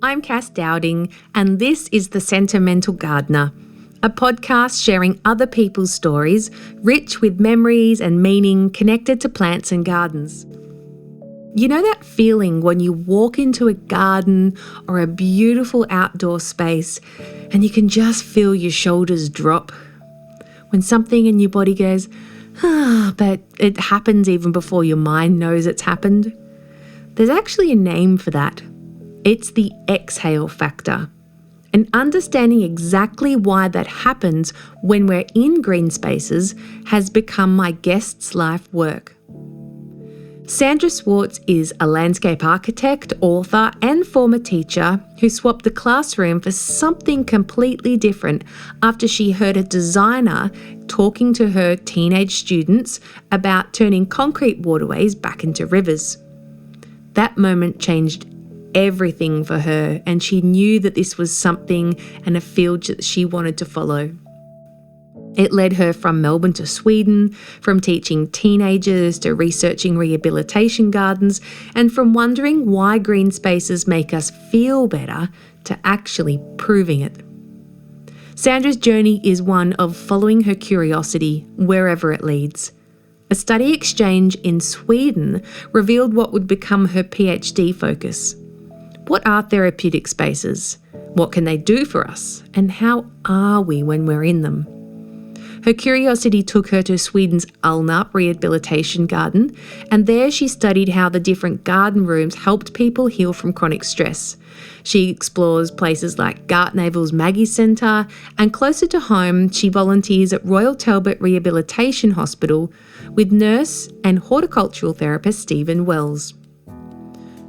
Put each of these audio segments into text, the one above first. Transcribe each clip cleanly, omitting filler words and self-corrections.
I'm Cass Dowding, and this is The Sentimental Gardener, a podcast sharing other people's stories, rich with memories and meaning connected to plants and gardens. You know that feeling when you walk into a garden or a beautiful outdoor space and you can just feel your shoulders drop? When something in your body goes, but it happens even before your mind knows it's happened? There's actually a name for that. It's the exhale factor. And understanding exactly why that happens when we're in green spaces has become my guest's life work. Sandra Schwarz is a landscape architect, author, and former teacher who swapped the classroom for something completely different after she heard a designer talking to her teenage students about turning concrete waterways back into rivers. That moment changed everything for her, and she knew that this was something and a field that she wanted to follow. It led her from Melbourne to Sweden, from teaching teenagers to researching rehabilitation gardens, and from wondering why green spaces make us feel better to actually proving it. Sandra's journey is one of following her curiosity wherever it leads. A study exchange in Sweden revealed what would become her PhD focus. What are therapeutic spaces? What can they do for us? And how are we when we're in them? Her curiosity took her to Sweden's Alnarp rehabilitation garden, and there she studied how the different garden rooms helped people heal from chronic stress. She explores places like Gartnavel's Maggie Centre, and closer to home, she volunteers at Royal Talbot Rehabilitation Hospital with nurse and horticultural therapist Stephen Wells.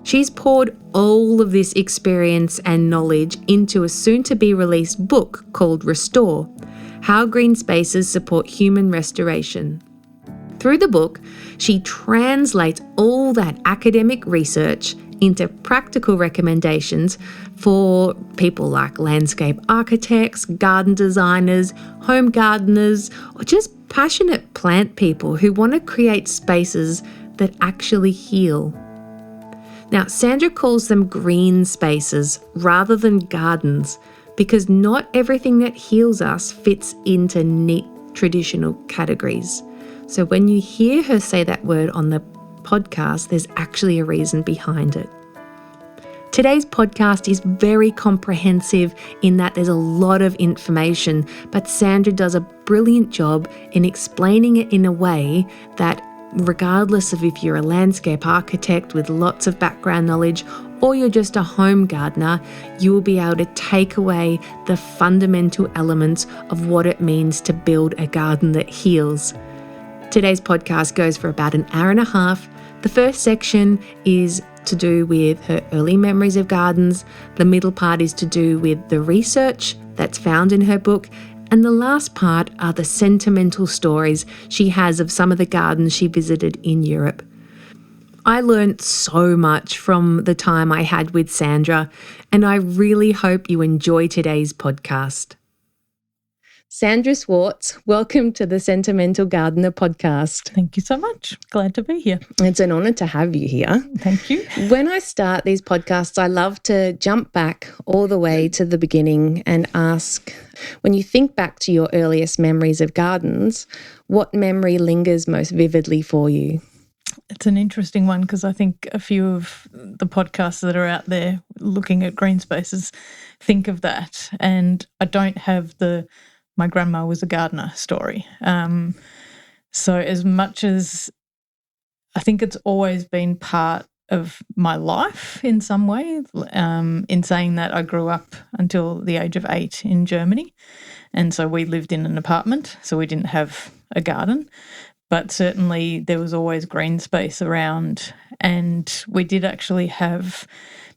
She's poured all of this experience and knowledge into a soon-to-be-released book called Restore: How Green Spaces Support Human Restoration. Through the book, she translates all that academic research into practical recommendations for people like landscape architects, garden designers, home gardeners, or just passionate plant people who want to create spaces that actually heal. Now, Sandra calls them green spaces rather than gardens, because not everything that heals us fits into neat traditional categories. So when you hear her say that word on the podcast, there's actually a reason behind it. Today's podcast is very comprehensive in that there's a lot of information, but Sandra does a brilliant job in explaining it in a way that, regardless of if you're a landscape architect with lots of background knowledge or you're just a home gardener, you will be able to take away the fundamental elements of what it means to build a garden that heals. Today's podcast goes for about an hour and a half. The first section is to do with her early memories of gardens. The middle part is to do with the research that's found in her book. And the last part are the sentimental stories she has of some of the gardens she visited in Europe. I learned so much from the time I had with Sandra, and I really hope you enjoy today's podcast. Sandra Schwarz, welcome to the Sentimental Gardener podcast. Thank you so much. Glad to be here. It's an honour to have you here. Thank you. When I start these podcasts, I love to jump back all the way to the beginning and ask, when you think back to your earliest memories of gardens, what memory lingers most vividly for you? It's an interesting one because I think a few of the podcasts that are out there looking at green spaces think of that. And I don't have my grandma was a gardener story. So as much as I think it's always been part of my life in some way, in saying that I grew up until the age of 8 in Germany. And so we lived in an apartment, so we didn't have a garden. But certainly there was always green space around, and we did actually have,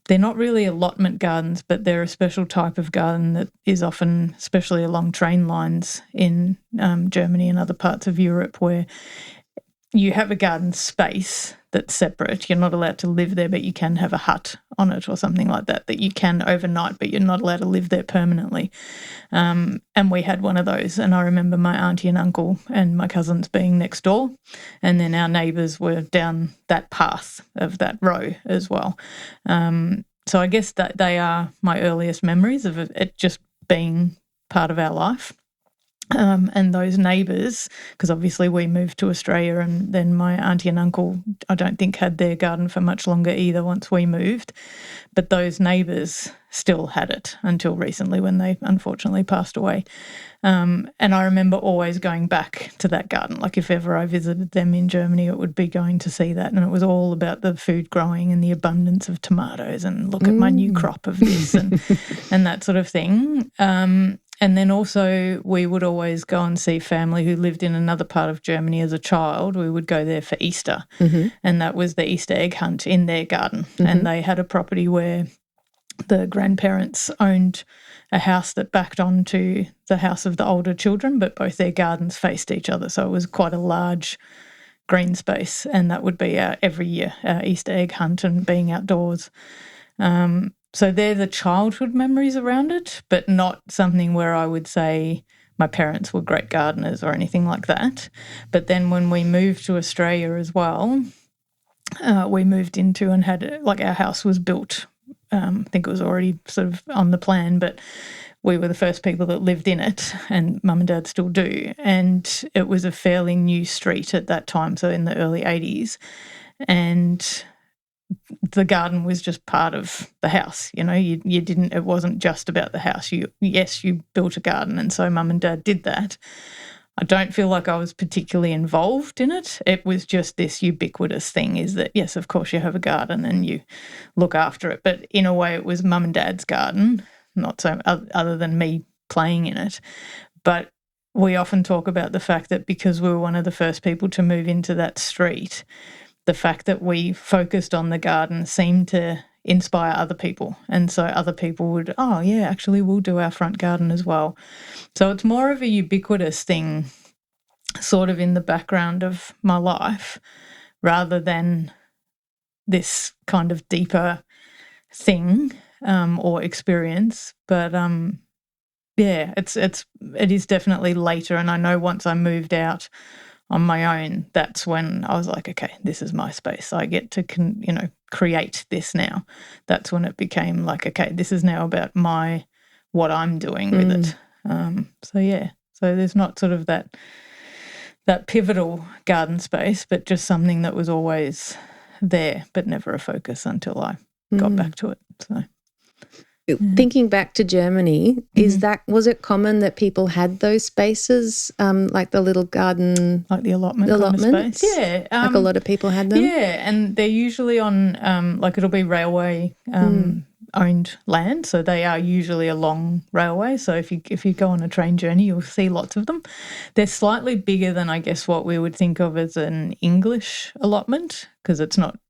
they're not really allotment gardens, but they're a special type of garden that is often, especially along train lines in Germany and other parts of Europe, where you have a garden space that's separate. You're not allowed to live there, but you can have a hut on it or something like that you can overnight, but you're not allowed to live there permanently. And we had one of those. And I remember my auntie and uncle and my cousins being next door. And then our neighbours were down that path of that row as well. So I guess that they are my earliest memories of it just being part of our life. And those neighbours, because obviously we moved to Australia, and then my auntie and uncle, I don't think, had their garden for much longer either once we moved. But those neighbours still had it until recently when they unfortunately passed away. And I remember always going back to that garden. Like if ever I visited them in Germany, it would be going to see that. And it was all about the food growing and the abundance of tomatoes and look at my new crop of this and that sort of thing. And then also we would always go and see family who lived in another part of Germany as a child. We would go there for Easter, and that was the Easter egg hunt in their garden. And they had a property where the grandparents owned a house that backed onto the house of the older children, but both their gardens faced each other. So it was quite a large green space, and that would be every year our Easter egg hunt and being outdoors. So they're the childhood memories around it, but not something where I would say my parents were great gardeners or anything like that. But then when we moved to Australia as well, we moved into and had, like, our house was built. I think it was already sort of on the plan, but we were the first people that lived in it, and Mum and Dad still do. And it was a fairly new street at that time, so in the early 80s. And the garden was just part of the house, you know. You didn't. It wasn't just about the house. You built a garden, and so Mum and Dad did that. I don't feel like I was particularly involved in it. It was just this ubiquitous thing, is that yes, of course you have a garden and you look after it, but in a way it was Mum and Dad's garden, not so other than me playing in it. But we often talk about the fact that because we were one of the first people to move into that street, the fact that we focused on the garden seemed to inspire other people. And so other people would, oh, yeah, actually we'll do our front garden as well. So it's more of a ubiquitous thing sort of in the background of my life rather than this kind of deeper thing or experience. But, yeah, it is definitely later. And I know once I moved out on my own, that's when I was like, okay, this is my space. I get to, create this now. That's when it became like, okay, this is now about what I'm doing with it. So there's not sort of that pivotal garden space, but just something that was always there, but never a focus until I got back to it. So. Thinking back to Germany, was it common that people had those spaces, like the little garden, like the allotment kind of space? Yeah, like a lot of people had them. Yeah, and they're usually on like it'll be railway owned land, so they are usually along railway. So if you go on a train journey, you'll see lots of them. They're slightly bigger than I guess what we would think of as an English allotment, because it's not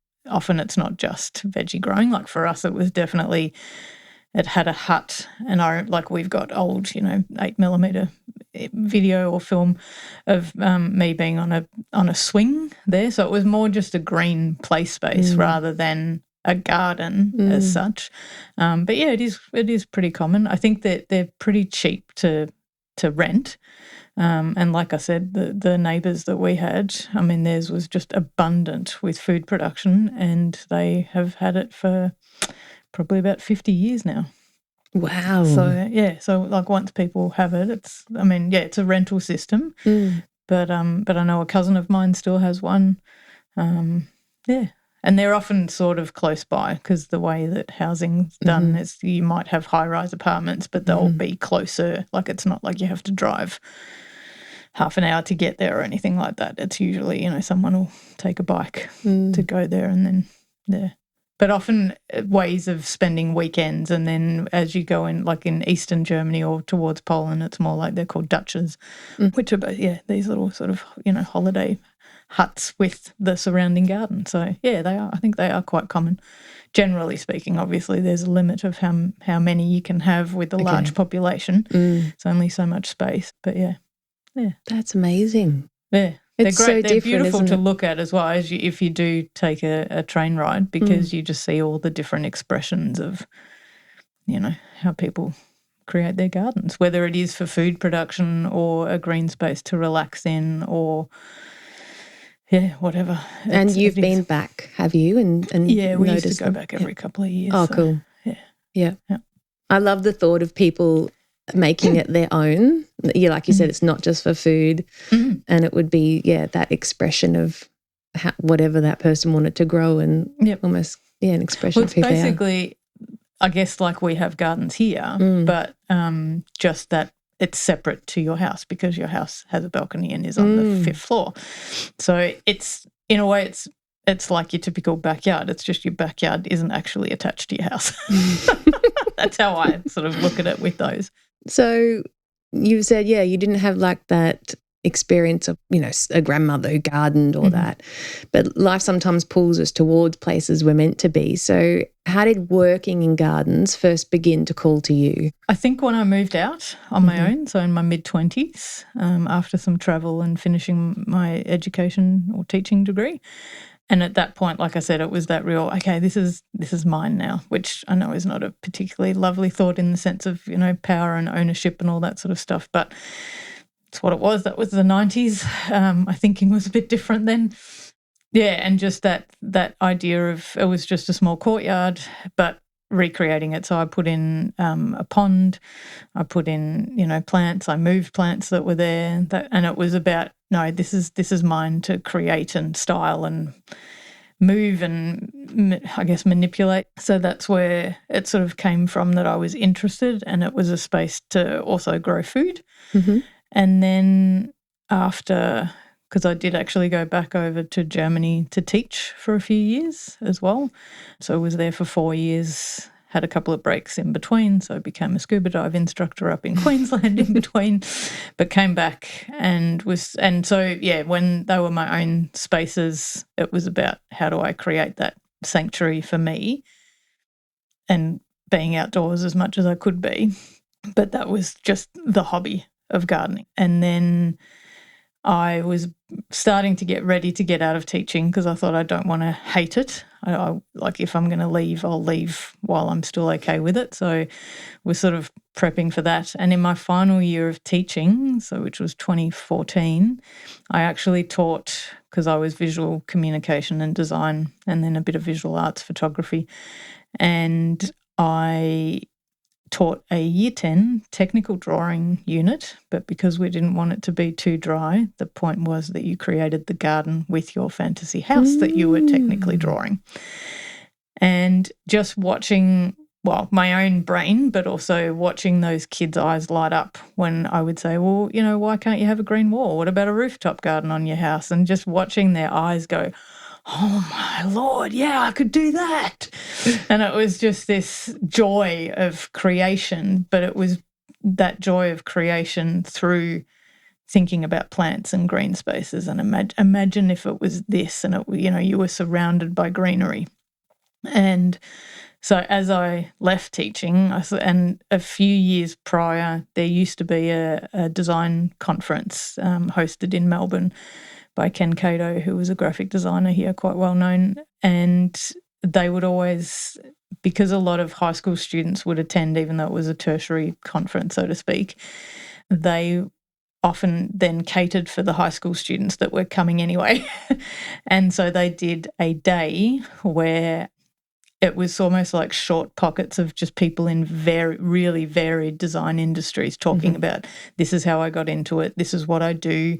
just veggie growing. Like for us, it was definitely. It had a hut, and we've got old, 8mm video or film of me being on a swing there. So it was more just a green play space rather than a garden as such. But yeah, it is pretty common. I think that they're pretty cheap to rent. And like I said, the neighbours that we had, I mean, theirs was just abundant with food production, and they have had it for probably about 50 years now. Wow. So like once people have it, it's a rental system. But I know a cousin of mine still has one. And they're often sort of close by, because the way that housing's done is you might have high-rise apartments, but they'll be closer. Like it's not like you have to drive half an hour to get there or anything like that. It's usually, someone will take a bike to go there, and then there. But often ways of spending weekends, and then as you go in, like in eastern Germany or towards Poland, it's more like they're called Dutches, which are, these little sort of, holiday huts with the surrounding garden. So, yeah, they are. I think they are quite common. Generally speaking, obviously, there's a limit of how many you can have with a large population. It's only so much space. But, yeah. That's amazing. Yeah. It's they're great. so They're different, beautiful isn't to it? look at as well, if you do take a train ride, because you just see all the different expressions of, how people create their gardens, whether it is for food production or a green space to relax in, or whatever. And you've been back, have you? And yeah, we noticed used to go them? back every couple of years. Oh, so, cool. Yeah. Yeah. I love the thought of people making it their own. Yeah, like you said, it's not just for food. And it would be, that expression of whatever that person wanted to grow and almost, an expression of who they are. Basically, I guess like we have gardens here, but just that it's separate to your house because your house has a balcony and is on the 5th floor. So it's, in a way, it's like your typical backyard. It's just your backyard isn't actually attached to your house. That's how I sort of look at it with those. So you said, you didn't have like that experience of, a grandmother who gardened or that. But life sometimes pulls us towards places we're meant to be. So how did working in gardens first begin to call to you? I think when I moved out on my own, so in my mid-20s, after some travel and finishing my education or teaching degree. And at that point, like I said, it was that real, okay, this is mine now, which I know is not a particularly lovely thought in the sense of, power and ownership and all that sort of stuff. But it's what it was. That was the 90s. My thinking was a bit different then. Yeah, and just that idea of it was just a small courtyard, but recreating it. So I put in a pond, I put in, plants, I moved plants that were there, and it was about, no, this is mine to create and style and move and I guess manipulate. So that's where it sort of came from, that I was interested, and it was a space to also grow food. And then after, because I did actually go back over to Germany to teach for a few years as well. So I was there for 4 years, had a couple of breaks in between. So I became a scuba dive instructor up in Queensland in between, but came back and so when they were my own spaces, it was about how do I create that sanctuary for me and being outdoors as much as I could be. But that was just the hobby of gardening. And then I was starting to get ready to get out of teaching because I thought I don't want to hate it. I like if I'm going to leave, I'll leave while I'm still okay with it. So we're sort of prepping for that. And in my final year of teaching, so which was 2014, I actually taught, because I was visual communication and design and then a bit of visual arts photography. And I taught a year 10 technical drawing unit, but because we didn't want it to be too dry, the point was that you created the garden with your fantasy house that you were technically drawing. And just watching, my own brain, but also watching those kids' eyes light up when I would say, well, why can't you have a green wall? What about a rooftop garden on your house? And just watching their eyes go, oh my Lord, yeah, I could do that. And it was just this joy of creation, but it was that joy of creation through thinking about plants and green spaces. And imagine if it was this and you were surrounded by greenery. And so as I left teaching, and a few years prior, there used to be a design conference hosted in Melbourne by Ken Cato, who was a graphic designer here, quite well known. And they would always, because a lot of high school students would attend, even though it was a tertiary conference, so to speak, they often then catered for the high school students that were coming anyway. And so they did a day where it was almost like short pockets of just people in really varied design industries talking about this is how I got into it, this is what I do,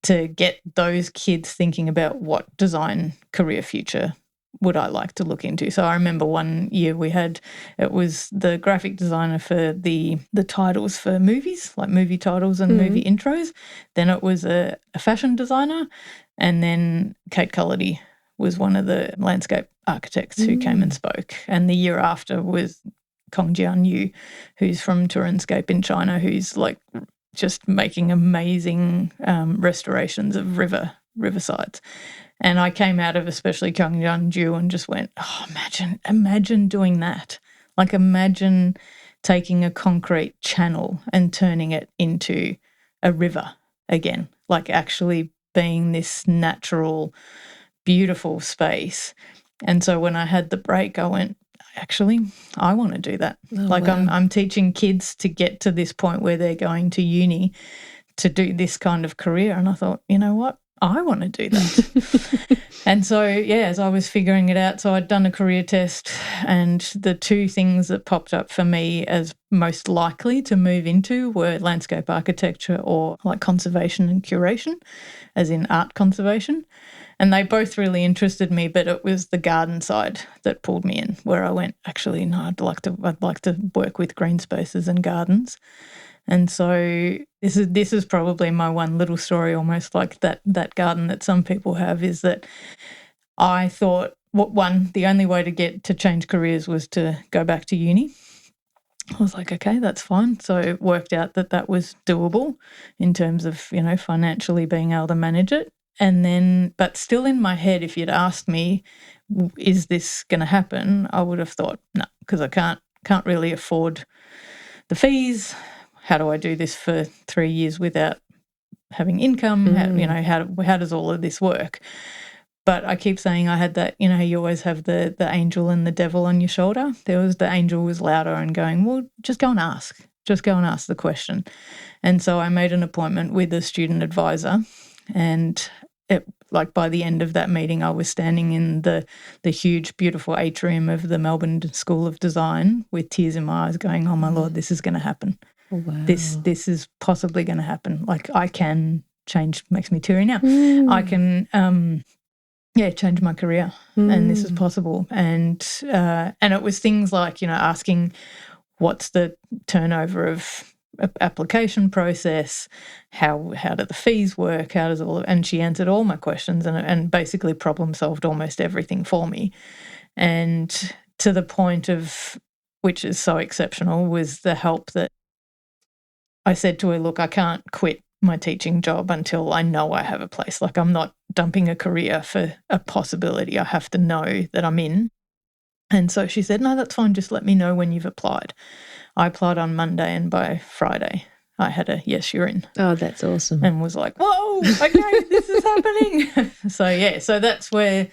to get those kids thinking about what design career future would I like to look into. So I remember one year it was the graphic designer for the titles for movies, like movie titles and movie intros. Then it was a fashion designer, and then Kate Cullity was one of the landscape architects who came and spoke. And the year after was Kongjian Yu, who's from Tourandscape in China, who's like just making amazing restorations of riversides. And I came out of especially Kongjian Yu and just went, oh, imagine doing that. Like imagine taking a concrete channel and turning it into a river again, like actually being this natural, beautiful space. And so when I had the break, I went, actually, I want to do that. Wow. I'm teaching kids to get to this point where they're going to uni to do this kind of career. And I thought, you know what? I want to do that. And so, as I was figuring it out, so I'd done a career test, and the two things that popped up for me as most likely to move into were landscape architecture or like conservation and curation, as in art conservation. And they both really interested me, but it was the garden side that pulled me in, where I went, actually, no, I'd like to work with green spaces and gardens. And so this is probably my one little story, almost like that garden that some people have, is that I thought, the only way to change careers was to go back to uni. I was like, okay, that's fine. So it worked out that was doable in terms of, financially being able to manage it. And then, but still in my head, if you'd asked me, is this going to happen? I would have thought, no, because I can't really afford the fees. How do I do this for 3 years without having income? How does all of this work? But I keep saying I had that, you always have the angel and the devil on your shoulder. The angel was louder and going, well, just go and ask. Just go and ask the question. And so I made an appointment with a student advisor, and by the end of that meeting, I was standing in the huge, beautiful atrium of the Melbourne School of Design with tears in my eyes going, oh, my Lord, this is going to happen. Oh, wow. This is possibly going to happen. Like, I can change, makes me teary now. I can, change my career, and this is possible. And it was things like, asking what's the turnover of application process, how do the fees work, how does and she answered all my questions and basically problem solved almost everything for me. And to the point of, which is so exceptional, was the help that I said to her, look, I can't quit my teaching job until I know I have a place. Like, I'm not dumping a career for a possibility. I have to know that I'm in. And so she said, no, that's fine. Just let me know when you've applied. I applied on Monday, and by Friday I had a yes, you're in. Oh, that's awesome. And was like, whoa, okay, this is happening. So that's where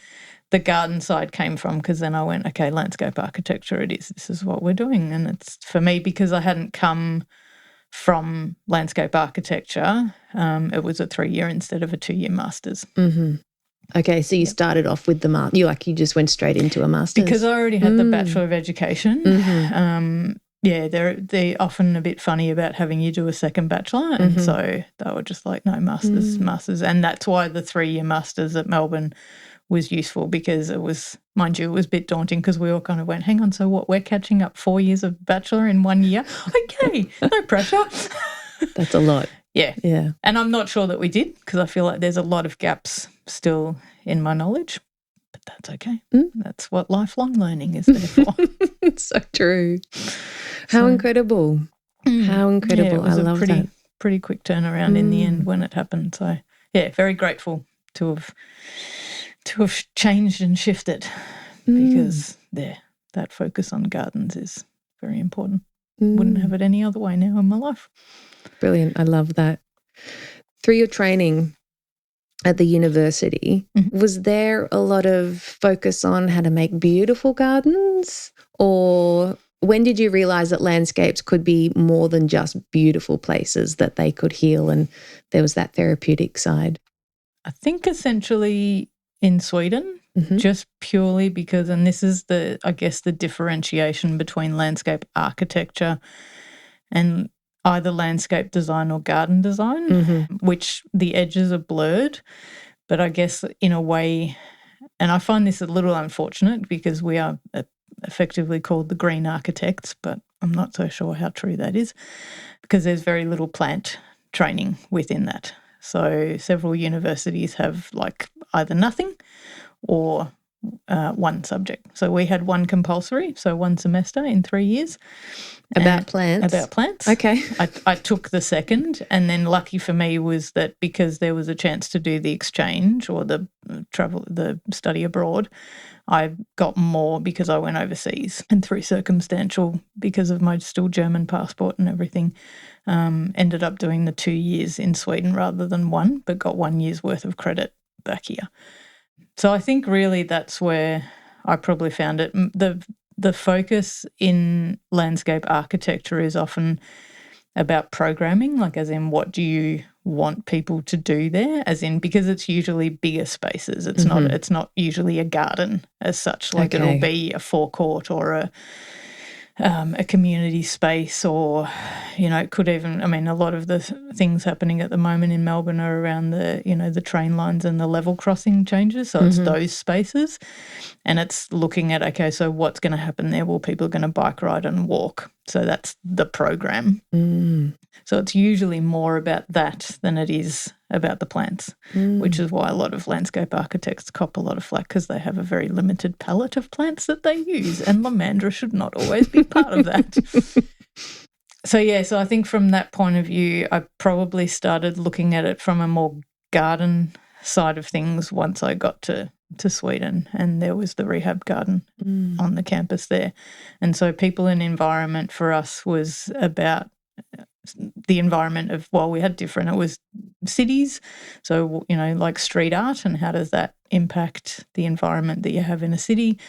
the garden side came from, because then I went, okay, landscape architecture it is. This is what we're doing. And it's for me, because I hadn't come from landscape architecture, it was a 3-year instead of a 2-year master's. Mm-hmm. Okay, so you started off with the master. You just went straight into a master's? Because I already had the Bachelor of Education. Mm-hmm. They're often a bit funny about having you do a second bachelor, and so they were just like, no, masters. And that's why the 3-year masters at Melbourne was useful, because it was, mind you, it was a bit daunting, because we all kind of went, hang on, so what, we're catching up 4 years of bachelor in 1 year? Okay, no pressure. That's a lot. Yeah. And I'm not sure that we did, because I feel like there's a lot of gaps still in my knowledge, but that's okay. That's what lifelong learning is there for. It's so true. How incredible. How incredible. Yeah, it was I love that. Pretty quick turnaround in the end when it happened. So, very grateful to have changed and shifted, because that focus on gardens is very important. Wouldn't have it any other way now in my life. Brilliant. I love that. Through your training at the university, was there a lot of focus on how to make beautiful gardens, or when did you realise that landscapes could be more than just beautiful places, that they could heal and there was that therapeutic side? I think essentially in Sweden, just purely because, and this is the differentiation between landscape architecture and either landscape design or garden design, which the edges are blurred. But I guess in a way, and I find this a little unfortunate, because we are effectively called the green architects, but I'm not so sure how true that is, because there's very little plant training within that. So several universities have like either nothing or one subject. So we had one compulsory, so one semester in 3 years. About plants? About plants. Okay. I took the second, and then lucky for me was that because there was a chance to do the exchange or the study abroad, I got more because I went overseas, and through circumstantial, because of my still German passport and everything, ended up doing the 2 years in Sweden rather than one, but got 1 year's worth of credit back here. So I think really that's where I probably found it. The focus in landscape architecture is often about programming, like as in what do you want people to do there, as in because it's usually bigger spaces. It's not usually a garden as such. Like it'll be a forecourt or a community space, or, you know, it could even, I mean, a lot of the things happening at the moment in Melbourne are around the, you know, the train lines and the level crossing changes. So it's those spaces, and it's looking at, okay, so what's going to happen there? Well, people are going to bike ride and walk. So that's the program. So it's usually more about that than it is about the plants, which is why a lot of landscape architects cop a lot of flack, because they have a very limited palette of plants that they use, and Lomandra should not always be part of that. So I think from that point of view, I probably started looking at it from a more garden side of things once I got to Sweden, and there was the rehab garden on the campus there. And so people and environment for us was about the environment of, well, we had different, it was cities, so, you know, like street art, and how does that impact the environment that you have in a city,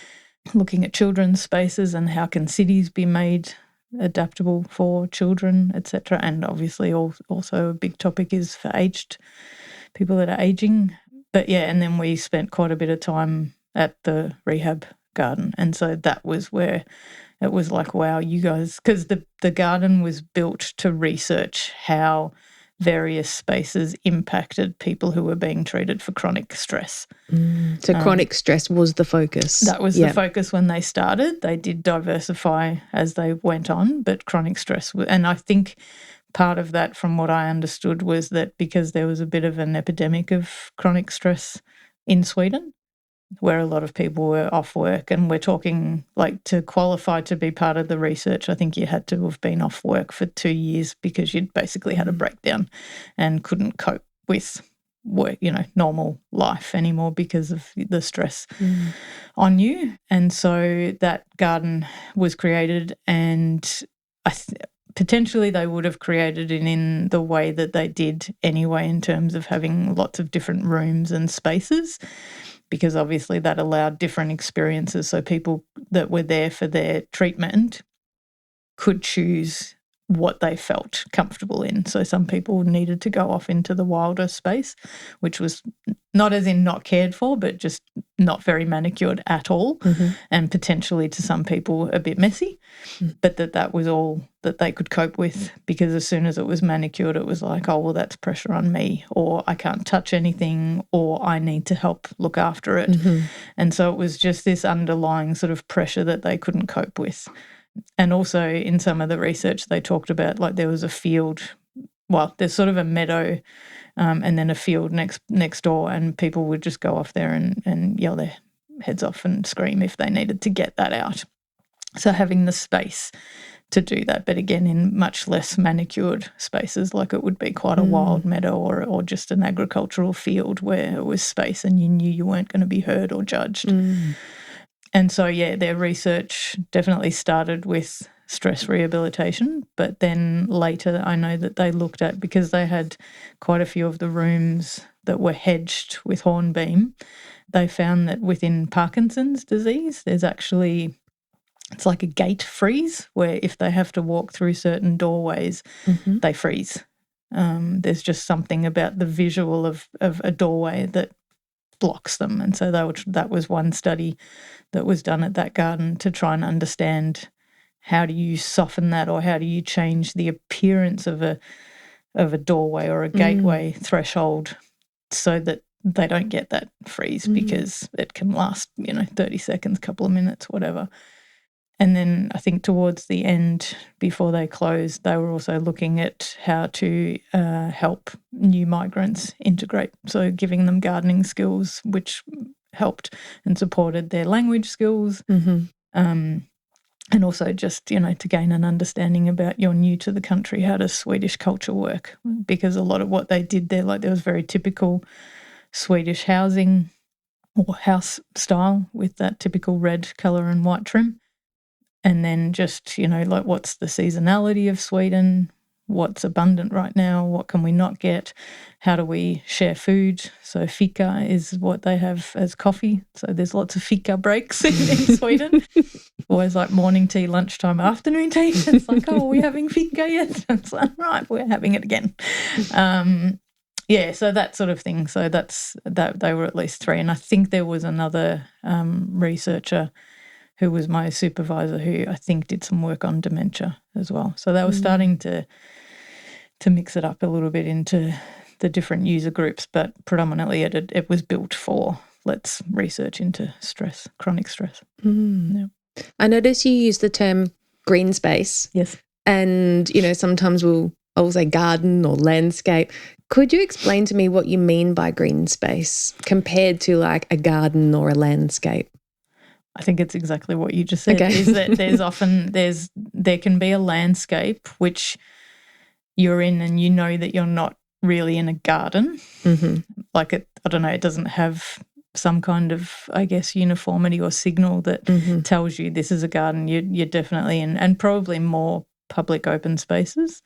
looking at children's spaces and how can cities be made adaptable for children, etc. And obviously also a big topic is for aged people that are aging. But and then we spent quite a bit of time at the rehab garden, and so that was where it was like, wow, you guys, because the garden was built to research how various spaces impacted people who were being treated for chronic stress. So chronic stress was the focus. That was the focus when they started. They did diversify as they went on, but chronic stress, and I think part of that, from what I understood, was that because there was a bit of an epidemic of chronic stress in Sweden, where a lot of people were off work, and we're talking, like, to qualify to be part of the research, I think you had to have been off work for 2 years because you'd basically had a breakdown and couldn't cope with work, you know, normal life anymore because of the stress on you. And so that garden was created, and potentially they would have created it in the way that they did anyway, in terms of having lots of different rooms and spaces, because obviously that allowed different experiences. So people that were there for their treatment could choose what they felt comfortable in. So some people needed to go off into the wilder space, which was not as in not cared for, but just not very manicured at all, and potentially to some people a bit messy, but that was all that they could cope with, because as soon as it was manicured, it was like, oh, well, that's pressure on me, or I can't touch anything, or I need to help look after it. And so it was just this underlying sort of pressure that they couldn't cope with. And also in some of the research they talked about, like, there was a field, well, there's sort of a meadow and then a field next door, and people would just go off there and yell their heads off and scream if they needed to get that out. So having the space to do that, but again in much less manicured spaces, like it would be quite a wild meadow or just an agricultural field where it was space and you knew you weren't going to be heard or judged. And so, their research definitely started with stress rehabilitation, but then later I know that they looked at, because they had quite a few of the rooms that were hedged with hornbeam, they found that within Parkinson's disease there's actually, it's like a gate freeze, where if they have to walk through certain doorways, they freeze. There's just something about the visual of a doorway that blocks them. And so that was one study that was done at that garden to try and understand, how do you soften that, or how do you change the appearance of a doorway or a gateway threshold so that they don't get that freeze, because it can last, 30 seconds, couple of minutes, whatever. And then I think towards the end, before they closed, they were also looking at how to help new migrants integrate. So giving them gardening skills, which helped and supported their language skills. And also just, to gain an understanding about, you're new to the country, how does Swedish culture work? Because a lot of what they did there, like there was very typical Swedish housing or house style with that typical red colour and white trim. And then just, like what's the seasonality of Sweden? What's abundant right now? What can we not get? How do we share food? So fika is what they have as coffee. So there's lots of fika breaks in Sweden. Always like morning tea, lunchtime, afternoon tea. It's like, oh, are we having fika yet? It's like, right, we're having it again. Yeah, so that sort of thing. So that's that. They were at least 3, and I think there was another researcher who was my supervisor who I think did some work on dementia as well. So they were starting to mix it up a little bit into the different user groups, but predominantly it was built for let's research into stress, chronic stress. Yeah. I notice you use the term green space. Yes. And, sometimes I'll say garden or landscape. Could you explain to me what you mean by green space compared to like a garden or a landscape? I think it's exactly what you just said, Okay. is that there can be a landscape which you're in and you know that you're not really in a garden. Like it doesn't have some kind of, I guess, uniformity or signal that tells you this is a garden. You're definitely in, and probably more public open spaces.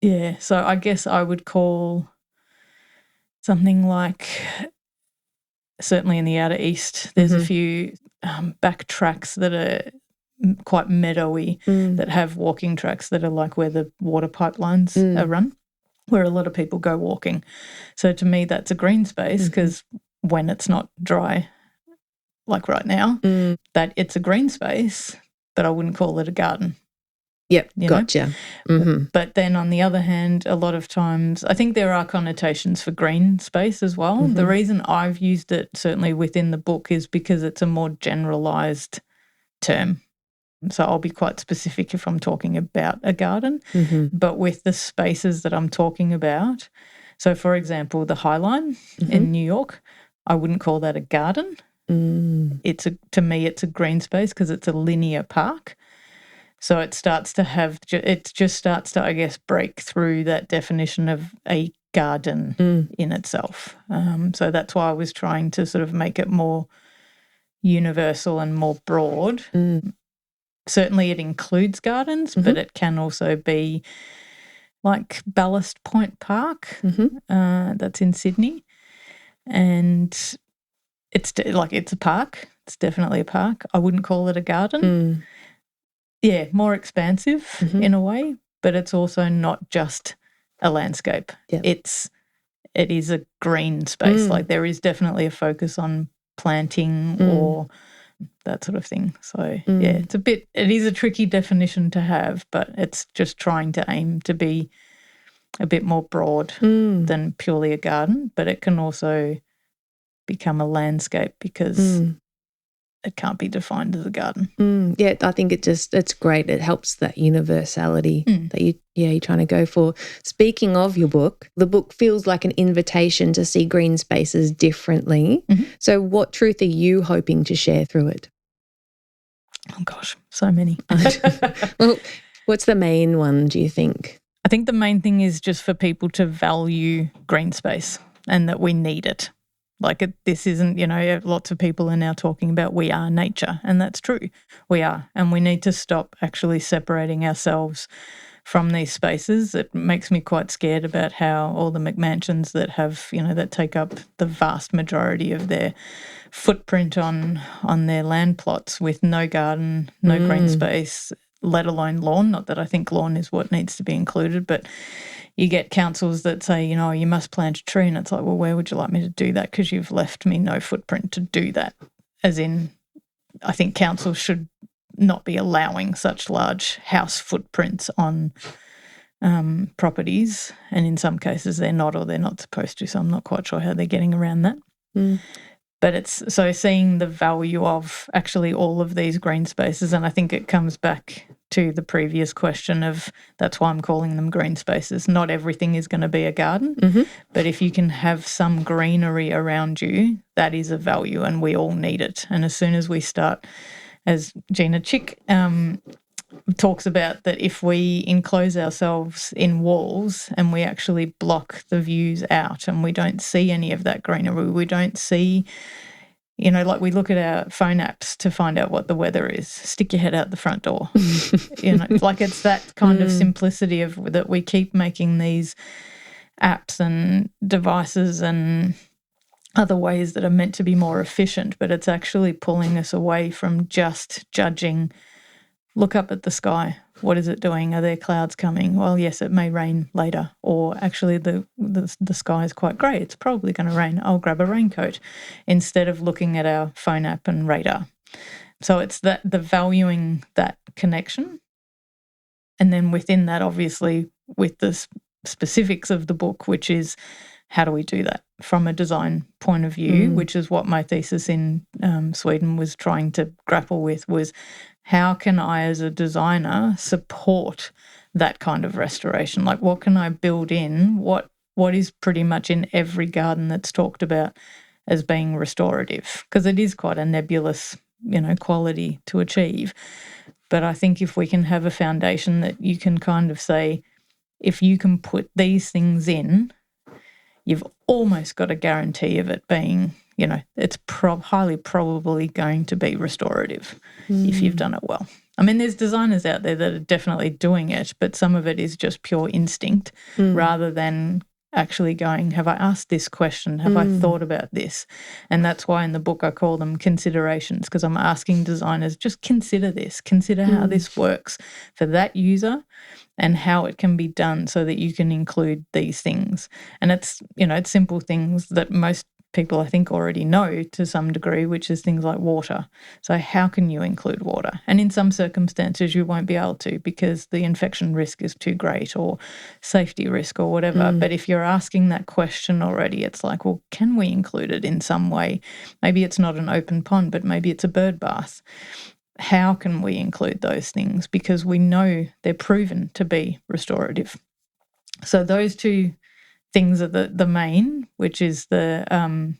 Yeah, so I guess I would call something like, certainly in the outer east, there's a few back tracks that are quite meadowy that have walking tracks that are like where the water pipelines are run, where a lot of people go walking. So to me, that's a green space because when it's not dry, like right now, that it's a green space, but I wouldn't call it a garden. Yep, gotcha. But then on the other hand, a lot of times I think there are connotations for green space as well. The reason I've used it certainly within the book is because it's a more generalised term. So I'll be quite specific if I'm talking about a garden. But with the spaces that I'm talking about, so for example, the High Line in New York, I wouldn't call that a garden. To me, it's a green space because it's a linear park. So it starts to I guess, break through that definition of a garden in itself. So that's why I was trying to sort of make it more universal and more broad. Certainly it includes gardens, but it can also be like Ballast Point Park, that's in Sydney. And it's a park. It's definitely a park. I wouldn't call it a garden. Yeah, more expansive in a way, but it's also not just a landscape. Yep. It is a green space. Like there is definitely a focus on planting or that sort of thing. So yeah, it is a tricky definition to have, but it's just trying to aim to be a bit more broad than purely a garden, but it can also become a landscape because it can't be defined as a garden. Yeah, I think it's great. It helps that universality that you're trying to go for. Speaking of your book, the book feels like an invitation to see green spaces differently. So what truth are you hoping to share through it? Oh gosh, so many. Well, what's the main one, do you think? I think the main thing is just for people to value green space and that we need it. Like this isn't, lots of people are now talking about we are nature, and that's true. We are, and we need to stop actually separating ourselves from these spaces. It makes me quite scared about how all the McMansions that have, that take up the vast majority of their footprint on their land plots with no garden, no green space, let alone lawn. Not that I think lawn is what needs to be included, but you get councils that say, you must plant a tree, and it's like, well, where would you like me to do that? Because you've left me no footprint to do that. As in, I think councils should not be allowing such large house footprints on properties, and in some cases they're not, or they're not supposed to, so I'm not quite sure how they're getting around that. But it's so seeing the value of actually all of these green spaces, and I think it comes back to the previous question of that's why I'm calling them green spaces. Not everything is going to be a garden, but if you can have some greenery around you, that is a value, and we all need it. And as soon as we start, as Gina Chick talks about, that if we enclose ourselves in walls and we actually block the views out and we don't see any of that greenery, we don't see, like we look at our phone apps to find out what the weather is, stick your head out the front door. Like it's that kind of simplicity of that we keep making these apps and devices and other ways that are meant to be more efficient, but it's actually pulling us away from just judging look up at the sky. What is it doing? Are there clouds coming? Well, yes, it may rain later. Or actually the sky is quite grey. It's probably going to rain. I'll grab a raincoat instead of looking at our phone app and radar. So it's the valuing that connection. And then within that, obviously, with the specifics of the book, which is how do we do that from a design point of view, which is what my thesis in Sweden was trying to grapple with, was how can I as a designer support that kind of restoration? Like what can I build in? What is pretty much in every garden that's talked about as being restorative? Because it is quite a nebulous, quality to achieve. But I think if we can have a foundation that you can kind of say, if you can put these things in, you've almost got a guarantee of it being, it's highly probably going to be restorative if you've done it well. I mean, there's designers out there that are definitely doing it, but some of it is just pure instinct rather than actually going, have I asked this question? Have I thought about this? And that's why in the book I call them considerations, because I'm asking designers, just consider this, consider how this works for that user and how it can be done so that you can include these things. And it's, it's simple things that most people I think already know to some degree, which is things like water. So how can you include water? And in some circumstances you won't be able to because the infection risk is too great or safety risk or whatever. But if you're asking that question already, it's like, well, can we include it in some way? Maybe it's not an open pond, but maybe it's a bird bath. How can we include those things? Because we know they're proven to be restorative. So those two things are the main, which is the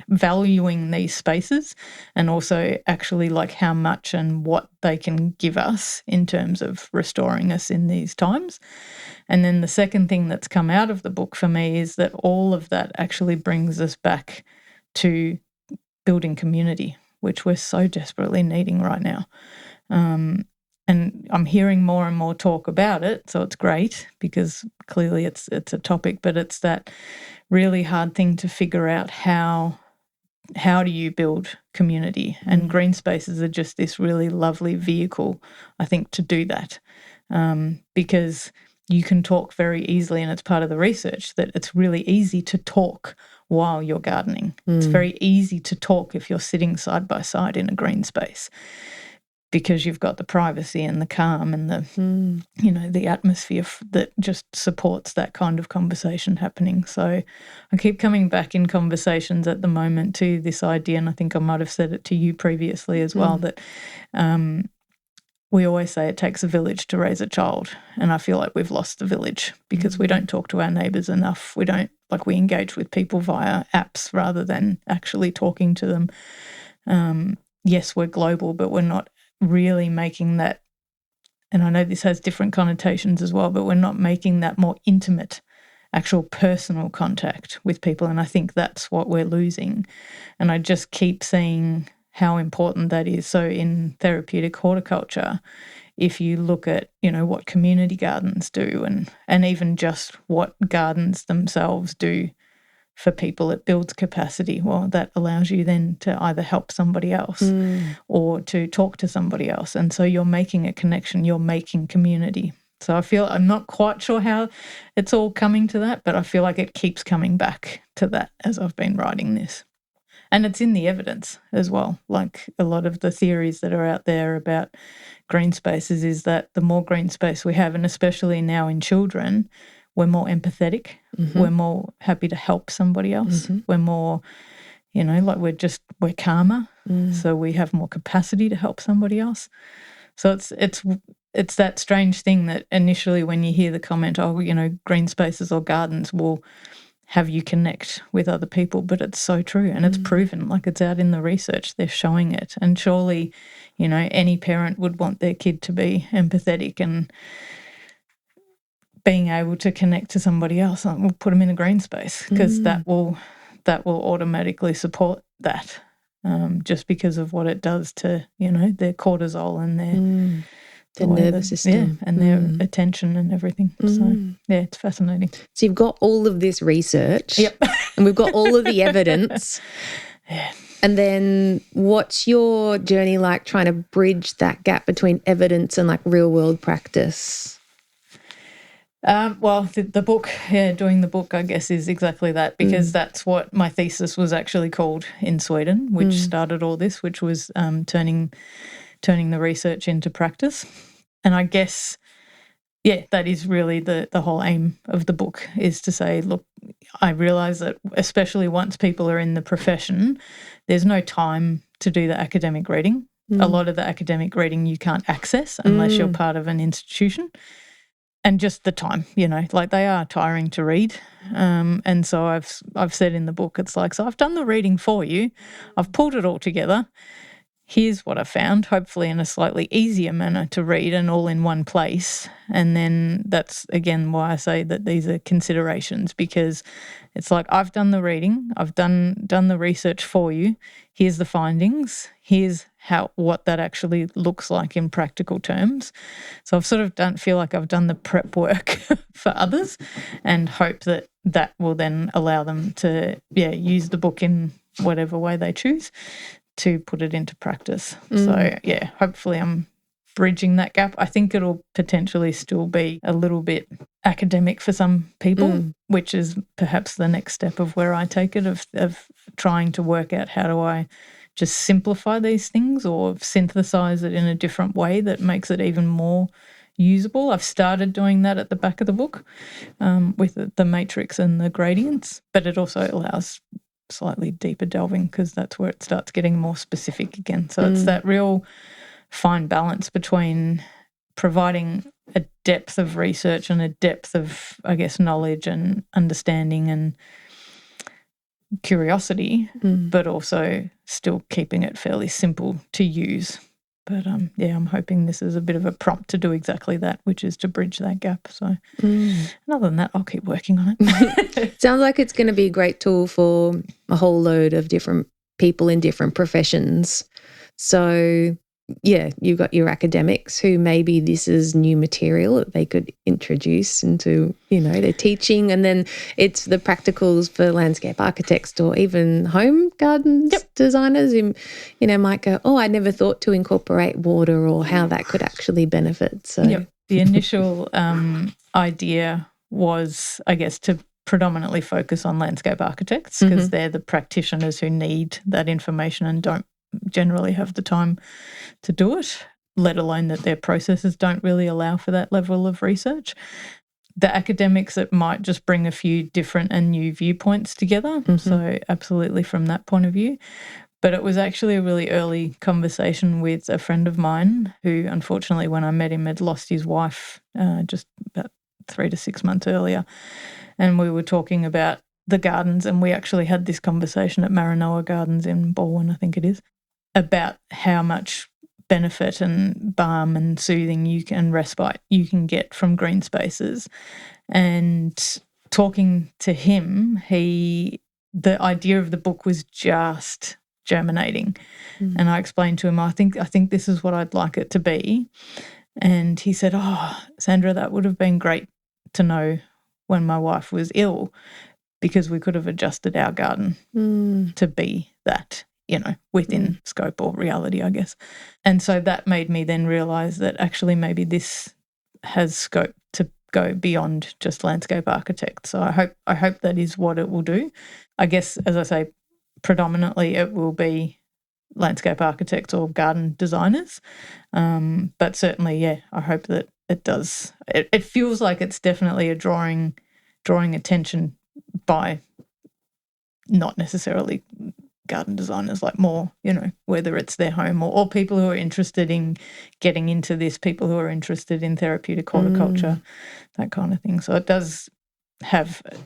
valuing these spaces and also actually like how much and what they can give us in terms of restoring us in these times. And then the second thing that's come out of the book for me is that all of that actually brings us back to building community, which we're so desperately needing right now. And I'm hearing more and more talk about it, so it's great because clearly it's a topic, but it's that really hard thing to figure out how do you build community? And green spaces are just this really lovely vehicle, I think, to do that because you can talk very easily, and it's part of the research that it's really easy to talk while you're gardening. It's very easy to talk if you're sitting side by side in a green space, because you've got the privacy and the calm and the, the atmosphere that just supports that kind of conversation happening. So I keep coming back in conversations at the moment to this idea, and I think I might have said it to you previously as well, that we always say it takes a village to raise a child, and I feel like we've lost the village because we don't talk to our neighbours enough. We engage with people via apps rather than actually talking to them. Yes, we're global, but we're not really making that, and I know this has different connotations as well, but we're not making that more intimate, actual personal contact with people, and I think that's what we're losing. And I just keep seeing how important that is. So in therapeutic horticulture, if you look at, what community gardens do and even just what gardens themselves do for people, it builds capacity. Well, that allows you then to either help somebody else or to talk to somebody else. And so you're making a connection, you're making community. So I feel I'm not quite sure how it's all coming to that, but I feel like it keeps coming back to that as I've been writing this. And it's in the evidence as well. Like a lot of the theories that are out there about green spaces is that the more green space we have, and especially now in children, we're more empathetic. We're more happy to help somebody else. We're more, we're calmer. So we have more capacity to help somebody else. So it's that strange thing that initially when you hear the comment, green spaces or gardens will have you connect with other people, but it's so true and it's proven, like it's out in the research, they're showing it. And surely, any parent would want their kid to be empathetic and being able to connect to somebody else. We'll put them in a green space because that will automatically support that just because of what it does to, their cortisol and their nervous system. Yeah, and their attention and everything. So, yeah, it's fascinating. So you've got all of this research. Yep. And we've got all of the evidence. Yeah. And then what's your journey like trying to bridge that gap between evidence and like real world practice? Well, the book, doing the book, I guess, is exactly that, because that's what my thesis was actually called in Sweden, which started all this, which was turning the research into practice. And I guess, that is really the whole aim of the book, is to say, look, I realise that especially once people are in the profession, there's no time to do the academic reading. A lot of the academic reading you can't access unless you're part of an institution. And just the time, like they are tiring to read. And so I've said in the book, it's like, so I've done the reading for you. I've pulled it all together. Here's what I found, hopefully in a slightly easier manner to read and all in one place. And then that's, again, why I say that these are considerations, because it's like I've done the reading, I've done the research for you. Here's the findings. Here's what that actually looks like in practical terms. So I've sort of feel like I've done the prep work for others, and hope that will then allow them to use the book in whatever way they choose to put it into practice. So hopefully I'm bridging that gap. I think it'll potentially still be a little bit academic for some people, which is perhaps the next step of where I take it, of trying to work out how do I just simplify these things or synthesize it in a different way that makes it even more usable. I've started doing that at the back of the book with the matrix and the gradients, but it also allows slightly deeper delving, because that's where it starts getting more specific again. So it's that real fine balance between providing a depth of research and a depth of, I guess, knowledge and understanding and curiosity, but also still keeping it fairly simple to use. But I'm hoping this is a bit of a prompt to do exactly that, which is to bridge that gap. So and other than that, I'll keep working on it. Sounds like it's going to be a great tool for a whole load of different people in different professions. So you've got your academics who maybe this is new material that they could introduce into, their teaching. And then it's the practicals for landscape architects or even home gardens designers who, might go, I never thought to incorporate water or how that could actually benefit. So the initial idea was, I guess, to predominantly focus on landscape architects, because they're the practitioners who need that information and don't generally have the time to do it, let alone that their processes don't really allow for that level of research. The academics, it might just bring a few different and new viewpoints together. So absolutely from that point of view. But it was actually a really early conversation with a friend of mine who, unfortunately, when I met him, had lost his wife just about 3 to 6 months earlier. And we were talking about the gardens, and we actually had this conversation at Maranoa Gardens in Baldwin, I think it is, about how much benefit and balm and soothing and respite you can get from green spaces. And talking to him, the idea of the book was just germinating. And I explained to him, I think this is what I'd like it to be. And he said, Sandra, that would have been great to know when my wife was ill, because we could have adjusted our garden to be that, within scope or reality, I guess. And so that made me then realise that actually maybe this has scope to go beyond just landscape architects. So I hope that is what it will do. I guess, as I say, predominantly it will be landscape architects or garden designers. But certainly, I hope that it does. It feels like it's definitely a drawing attention by not necessarily garden designers, like more, whether it's their home or people who are interested in getting into this, people who are interested in therapeutic horticulture, that kind of thing. So it does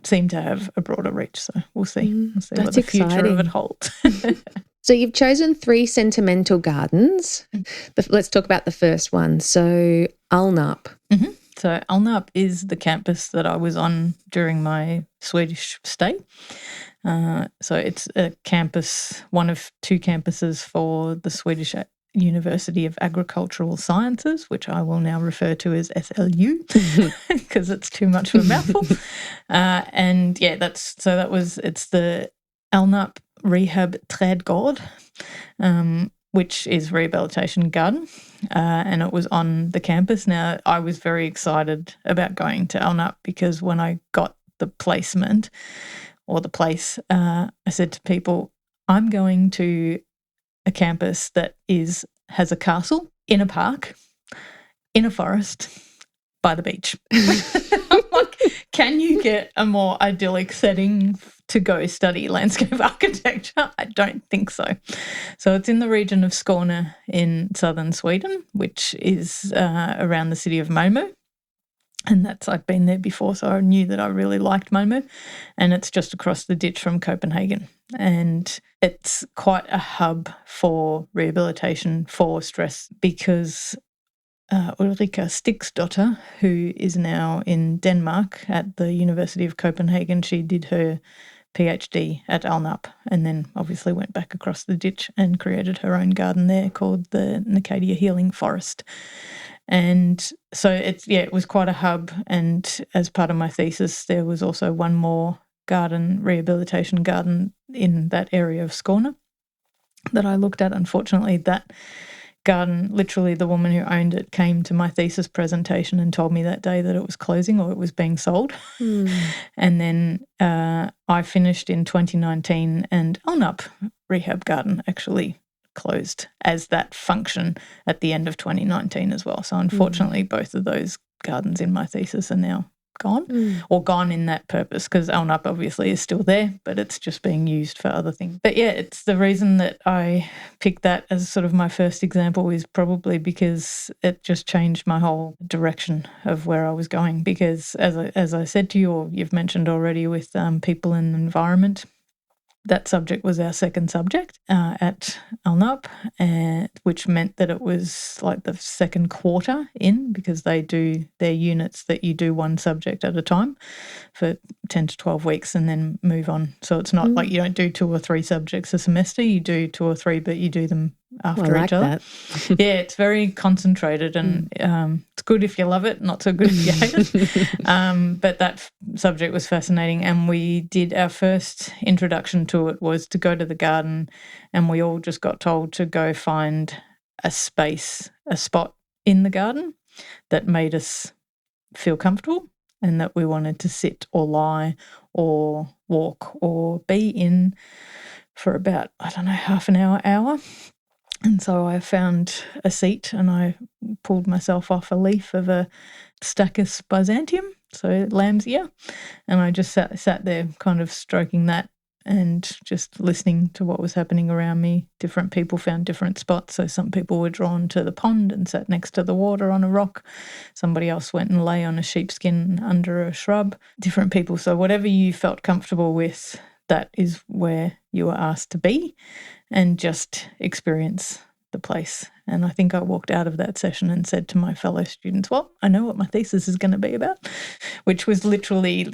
seem to have a broader reach. So we'll see. We'll see what the future of it holds. So you've chosen 3 sentimental gardens. Let's talk about the first one. So Alnarp. So Alnarp is the campus that I was on during my Swedish stay. So it's a campus, one of 2 campuses for the Swedish University of Agricultural Sciences, which I will now refer to as SLU because it's too much of a mouthful. It's the Alnarp Rehab Trädgård, which is rehabilitation garden, and it was on the campus. Now, I was very excited about going to Alnarp because when I got the placement or the place, I said to people, I'm going to a campus that has a castle in a park, in a forest, by the beach. I'm like, can you get a more idyllic setting to go study landscape architecture? I don't think so. So it's in the region of Skåne in southern Sweden, which is around the city of Malmö. And I'd been there before, so I knew that I really liked Malmö. And it's just across the ditch from Copenhagen. And it's quite a hub for rehabilitation for stress because Ulrika Stigsdotter, who is now in Denmark at the University of Copenhagen, she did her PhD at Alnarp and then obviously went back across the ditch and created her own garden there called the Nicadia Healing Forest. And so it was quite a hub. And as part of my thesis, there was also one more rehabilitation garden in that area of Skåne that I looked at. Unfortunately, that garden, literally the woman who owned it came to my thesis presentation and told me that day that it was closing or it was being sold. And then I finished in 2019 and Alnarp Rehab Garden actually closed as that function at the end of 2019 as well. So unfortunately, both of those gardens in my thesis are now gone or gone in that purpose because Alnarp obviously is still there, but it's just being used for other things. But yeah, it's the reason that I picked that as sort of my first example is probably because it just changed my whole direction of where I was going because as I said to you or you've mentioned already with people and environment, that subject was our second subject at Alnarp, which meant that it was like the second quarter in because they do their units that you do one subject at a time for 10 to 12 weeks and then move on. So it's not like you don't do 2 or 3 subjects a semester, you do 2 or 3, but you do them after each other. Yeah, it's very concentrated and it's good if you love it, not so good if you hate it. But that subject was fascinating and we did our first introduction to it was to go to the garden and we all just got told to go find a spot in the garden that made us feel comfortable and that we wanted to sit or lie or walk or be in for about, half an hour. And so I found a seat and I pulled myself off a leaf of a Stachys byzantium, so lamb's ear, and I just sat there kind of stroking that and just listening to what was happening around me. Different people found different spots. So some people were drawn to the pond and sat next to the water on a rock. Somebody else went and lay on a sheepskin under a shrub. Different people. So whatever you felt comfortable with, that is where you were asked to be and just experience the place. And I think I walked out of that session and said to my fellow students, well, I know what my thesis is going to be about, which was literally,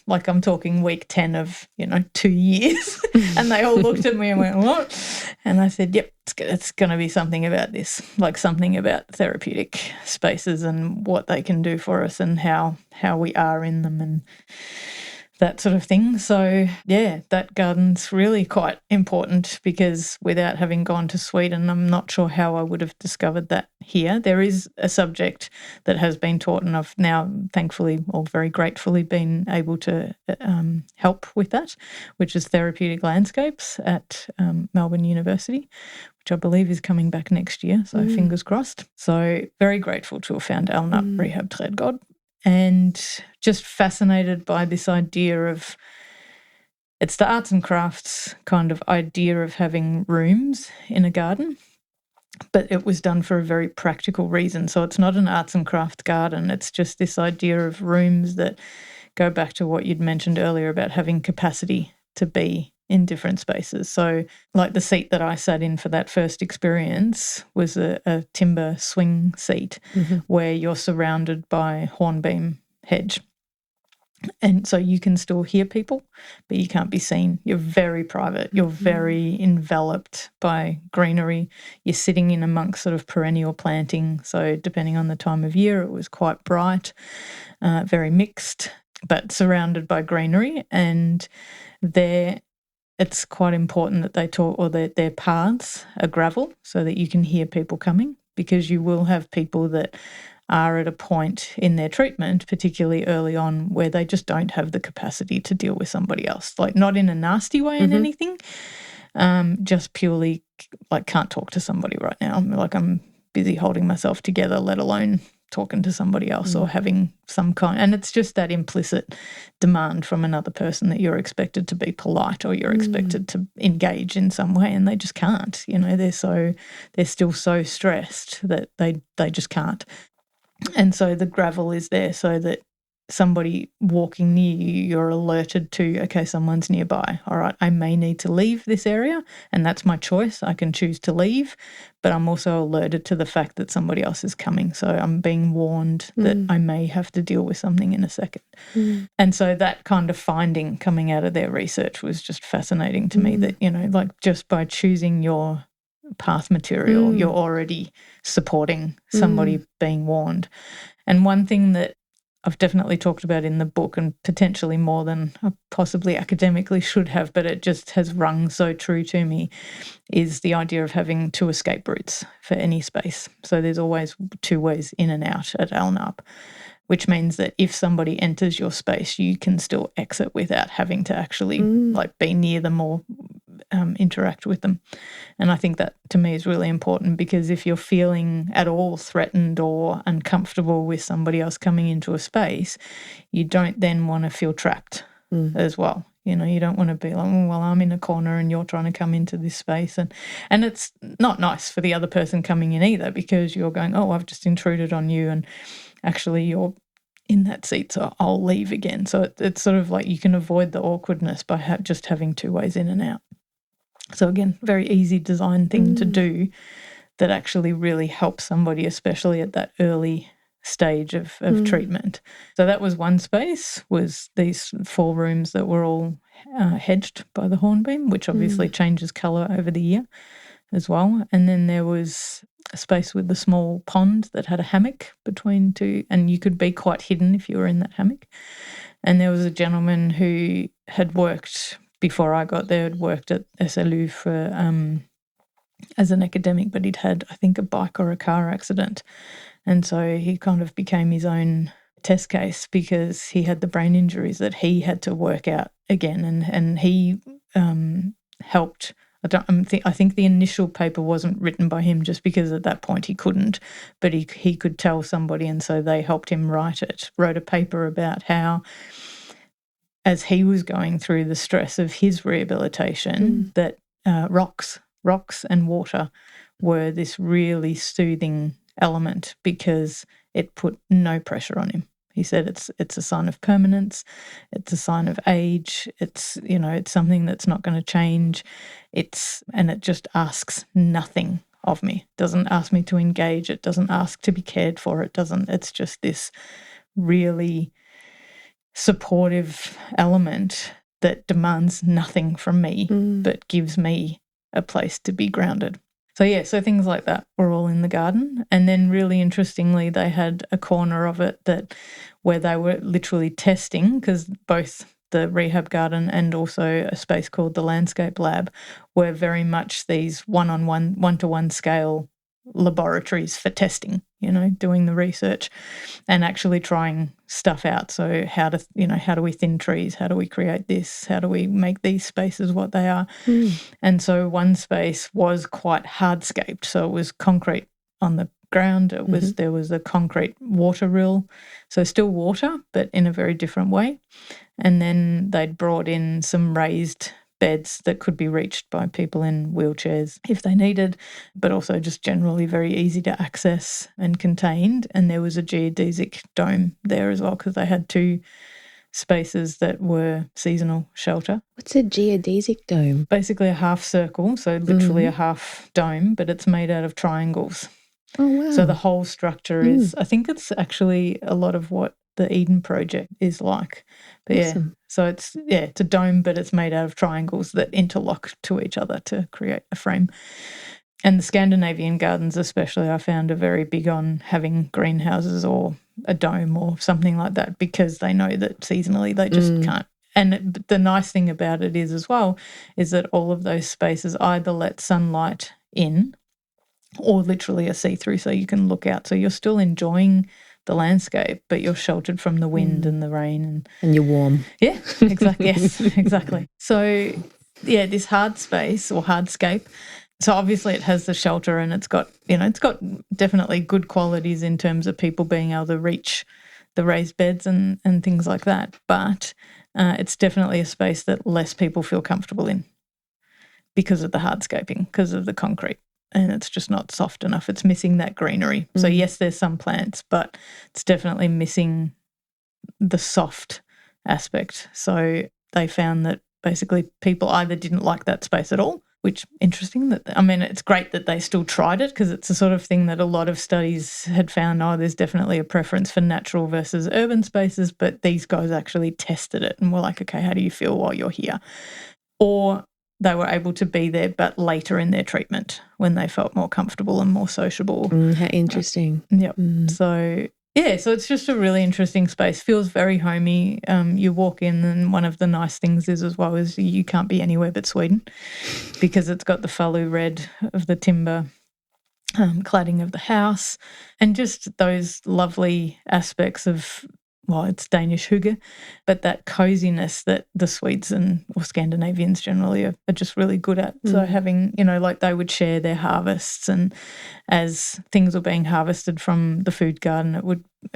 like I'm talking week 10 of, 2 years. And they all looked at me and went, what? And I said, yep, it's going to be something about this, like something about therapeutic spaces and what they can do for us and how we are in them and that sort of thing. So, yeah, that garden's really quite important because without having gone to Sweden, I'm not sure how I would have discovered that here. There is a subject that has been taught and I've now thankfully or very gratefully been able to help with that, which is therapeutic landscapes at Melbourne University, which I believe is coming back next year, so fingers crossed. So very grateful to have found Alnarp Rehab Trädgård. And just fascinated by this idea of, it's the arts and crafts kind of idea of having rooms in a garden, but it was done for a very practical reason. So it's not an arts and craft garden. It's just this idea of rooms that go back to what you'd mentioned earlier about having capacity to be in different spaces. So like the seat that I sat in for that first experience was a timber swing seat where you're surrounded by hornbeam hedge. And so you can still hear people, but you can't be seen. You're very private. You're very enveloped by greenery. You're sitting in amongst sort of perennial planting. So depending on the time of year, it was quite bright, very mixed, but surrounded by greenery. And there it's quite important that they talk, or their paths are gravel so that you can hear people coming, because you will have people that are at a point in their treatment, particularly early on, where they just don't have the capacity to deal with somebody else. Like, not in a nasty way in anything, just purely like, can't talk to somebody right now. I'm busy holding myself together, let alone talking to somebody else or having some kind. And it's just that implicit demand from another person that you're expected to be polite or you're expected to engage in some way, and they just can't. They're still so stressed that they just can't. And so the gravel is there so that somebody walking near you, you're alerted to, okay, someone's nearby. All right, I may need to leave this area, and that's my choice. I can choose to leave, but I'm also alerted to the fact that somebody else is coming. So I'm being warned that I may have to deal with something in a second. And so that kind of finding coming out of their research was just fascinating to me, that, like, just by choosing your path material, you're already supporting somebody being warned. And one thing that I've definitely talked about in the book, and potentially more than I possibly academically should have, but it just has rung so true to me, is the idea of having 2 escape routes for any space. So there's always 2 ways in and out at Alnarp, which means that if somebody enters your space, you can still exit without having to actually be near them or interact with them. And I think that, to me, is really important, because if you're feeling at all threatened or uncomfortable with somebody else coming into a space, you don't then want to feel trapped as well. You don't want to be like, well, I'm in a corner and you're trying to come into this space. And it's not nice for the other person coming in either, because you're going, oh, I've just intruded on you, and actually you're in that seat, so I'll leave again. So it's sort of like you can avoid the awkwardness by just having 2 ways in and out. So again, very easy design thing to do that actually really helps somebody, especially at that early stage of treatment. So that was one space, was these 4 rooms that were all hedged by the hornbeam, which obviously changes colour over the year as well. And then there was a space with a small pond that had a hammock between 2, and you could be quite hidden if you were in that hammock. And there was a gentleman who had worked, before I got there, had worked at SLU for as an academic, but he'd had, I think, a bike or a car accident. And so he kind of became his own test case, because he had the brain injuries that he had to work out again. And he helped. I think the initial paper wasn't written by him, just because at that point he couldn't, but he could tell somebody, and so they helped him write it. Wrote a paper about how, as he was going through the stress of his rehabilitation, that rocks and water were this really soothing element, because it put no pressure on him. He said it's a sign of permanence, it's a sign of age, it's something that's not going to change. And it just asks nothing of me. It doesn't ask me to engage, it doesn't ask to be cared for, it's just this really supportive element that demands nothing from me, but gives me a place to be grounded. So things like that were all in the garden. And then, really interestingly, they had a corner of it where they were literally testing, because both the rehab garden and also a space called the landscape lab were very much these one-to-one scale laboratories for testing, doing the research and actually trying stuff out. So how do we thin trees? How do we create this? How do we make these spaces what they are? And so one space was quite hardscaped. So it was concrete on the ground. There was a concrete water rill. So still water, but in a very different way. And then they'd brought in some raised beds that could be reached by people in wheelchairs if they needed, but also just generally very easy to access and contained. And there was a geodesic dome there as well, because they had 2 spaces that were seasonal shelter. What's a geodesic dome? Basically a half circle, so literally a half dome, but it's made out of triangles. Oh, wow. So the whole structure is, I think it's actually a lot of what the Eden Project is like. But awesome. So it's a dome, but it's made out of triangles that interlock to each other to create a frame. And the Scandinavian gardens especially, I found, are very big on having greenhouses or a dome or something like that, because they know that seasonally they just can't And the nice thing about it is as well is that all of those spaces either let sunlight in or literally are see-through, so you can look out. So you're still enjoying the landscape, but you're sheltered from the wind and the rain. And you're warm. Yeah, exactly. Yes, exactly. So, yeah, this hard space or hardscape, so obviously it has the shelter and it's got definitely good qualities in terms of people being able to reach the raised beds and things like that. But it's definitely a space that less people feel comfortable in because of the hardscaping, because of the concrete. And it's just not soft enough. It's missing that greenery. So, yes, there's some plants, but it's definitely missing the soft aspect. So they found that basically people either didn't like that space at all, which interesting. It's great that they still tried it, because it's the sort of thing that a lot of studies had found, there's definitely a preference for natural versus urban spaces, but these guys actually tested it and were like, okay, how do you feel while you're here? Or they were able to be there, but later in their treatment when they felt more comfortable and more sociable. How interesting. Yep. So, yeah, so it's just a really interesting space. Feels very homey. You walk in, and one of the nice things is as well is you can't be anywhere but Sweden, because it's got the falu red of the timber cladding of the house, and just those lovely aspects of, it's Danish hygge, but that coziness that the Swedes or Scandinavians generally are just really good at. So having, like they would share their harvests, and as things were being harvested from the food garden, it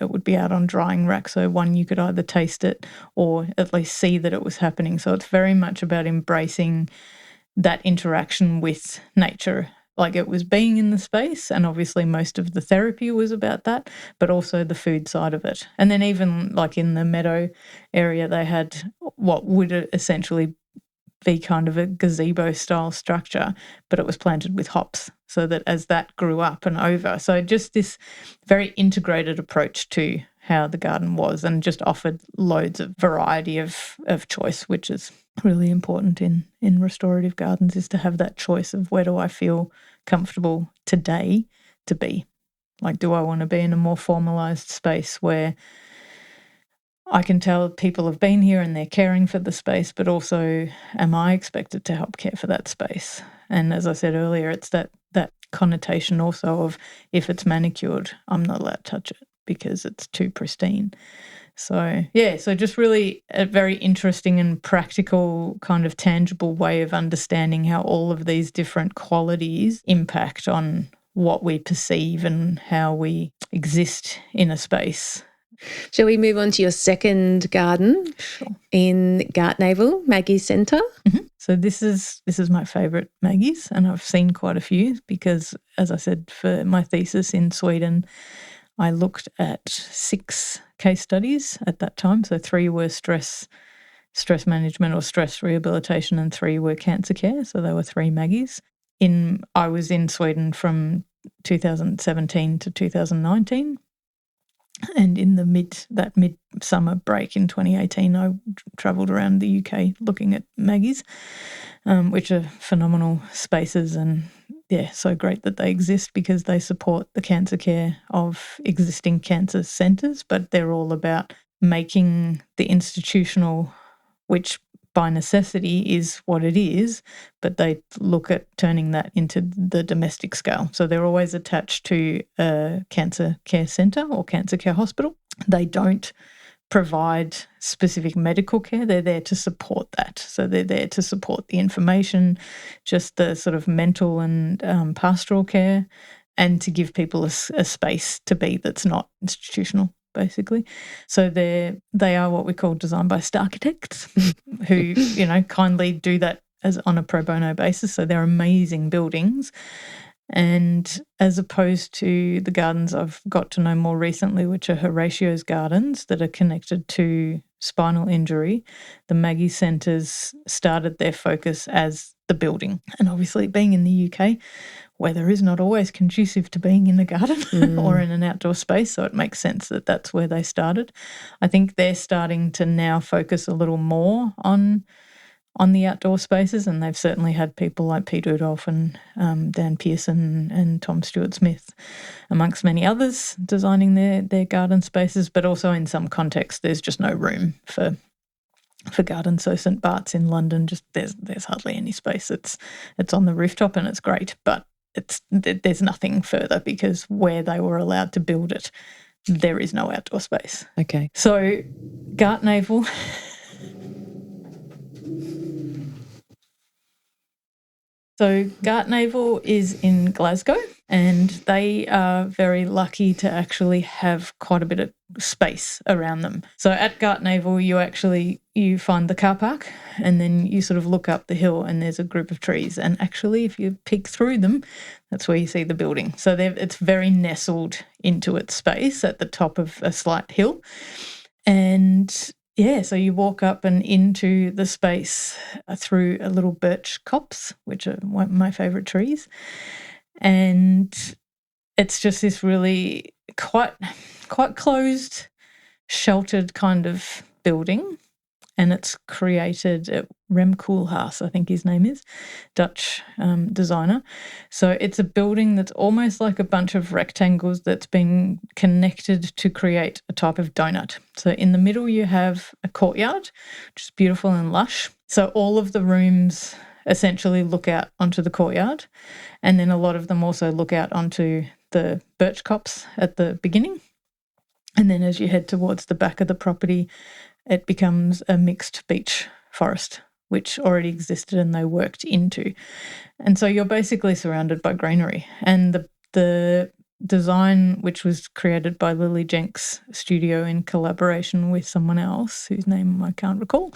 would be out on drying rack. So you could either taste it or at least see that it was happening. So it's very much about embracing that interaction with nature. Like it was being in the space, and obviously most of the therapy was about that, but also the food side of it. And then even like in the meadow area, they had what would essentially be kind of a gazebo-style structure, but it was planted with hops, so that as that grew up and over. So just this very integrated approach to how the garden was, and just offered loads of variety of choice, which is really important in restorative gardens, is to have that choice of where do I feel comfortable today to be. Like, do I want to be in a more formalised space where I can tell people have been here and they're caring for the space, but also am I expected to help care for that space? And as I said earlier, it's that connotation also of, if it's manicured, I'm not allowed to touch it because it's too pristine. So, yeah, so just really a very interesting and practical kind of tangible way of understanding how all of these different qualities impact on what we perceive and how we exist in a space. Shall we move on to your second garden? Sure. In Gartnavel, Maggie's Centre? Mm-hmm. So this is my favourite Maggie's, and I've seen quite a few because, as I said, for my thesis in Sweden, I looked at 6 case studies at that time. So 3 were stress management or stress rehabilitation, and 3 were cancer care. So there were 3 Maggies. I was in Sweden from 2017 to 2019. And in the mid-summer break in 2018, I travelled around the UK looking at Maggies, which are phenomenal spaces, and so great that they exist because they support the cancer care of existing cancer centres, but they're all about making the institutional, which by necessity is what it is, but they look at turning that into the domestic scale. So they're always attached to a cancer care centre or cancer care hospital. They don't provide specific medical care. They're there to support that. So they're there to support the information, just the sort of mental and pastoral care, and to give people a space to be that's not institutional, basically. So they are what we call design-based architects who, kindly do that as on a pro bono basis. So they're amazing buildings. And as opposed to the gardens I've got to know more recently, which are Horatio's gardens that are connected to spinal injury, the Maggie Centres started their focus as the building. And obviously being in the UK, weather is not always conducive to being in a garden or in an outdoor space, so it makes sense that that's where they started. I think they're starting to now focus a little more on the outdoor spaces, and they've certainly had people like Pete Rudolph and Dan Pearson and Tom Stewart-Smith, amongst many others, designing their garden spaces, but also in some contexts there's just no room for for gardens. So St Bart's in London, just there's hardly any space. It's on the rooftop and it's great, but there's nothing further because where they were allowed to build it, there is no outdoor space. Okay. So Gartnavel. So Gartnavel is in Glasgow, and they are very lucky to actually have quite a bit of space around them. So at Gartnavel, you find the car park, and then you sort of look up the hill and there's a group of trees. And actually, if you peek through them, that's where you see the building. So it's very nestled into its space at the top of a slight hill. And yeah, so you walk up and into the space through a little birch copse, which are one of my favourite trees. And it's just this really quite closed, sheltered kind of building. And it's created at Rem Koolhaas, I think his name is, Dutch designer. So it's a building that's almost like a bunch of rectangles that's been connected to create a type of donut. So in the middle you have a courtyard, which is beautiful and lush. So all of the rooms essentially look out onto the courtyard, and then a lot of them also look out onto the birch copse at the beginning. And then as you head towards the back of the property, it becomes a mixed beech forest, which already existed and they worked into. And so you're basically surrounded by greenery. And the design, which was created by Lily Jenks Studio in collaboration with someone else, whose name I can't recall,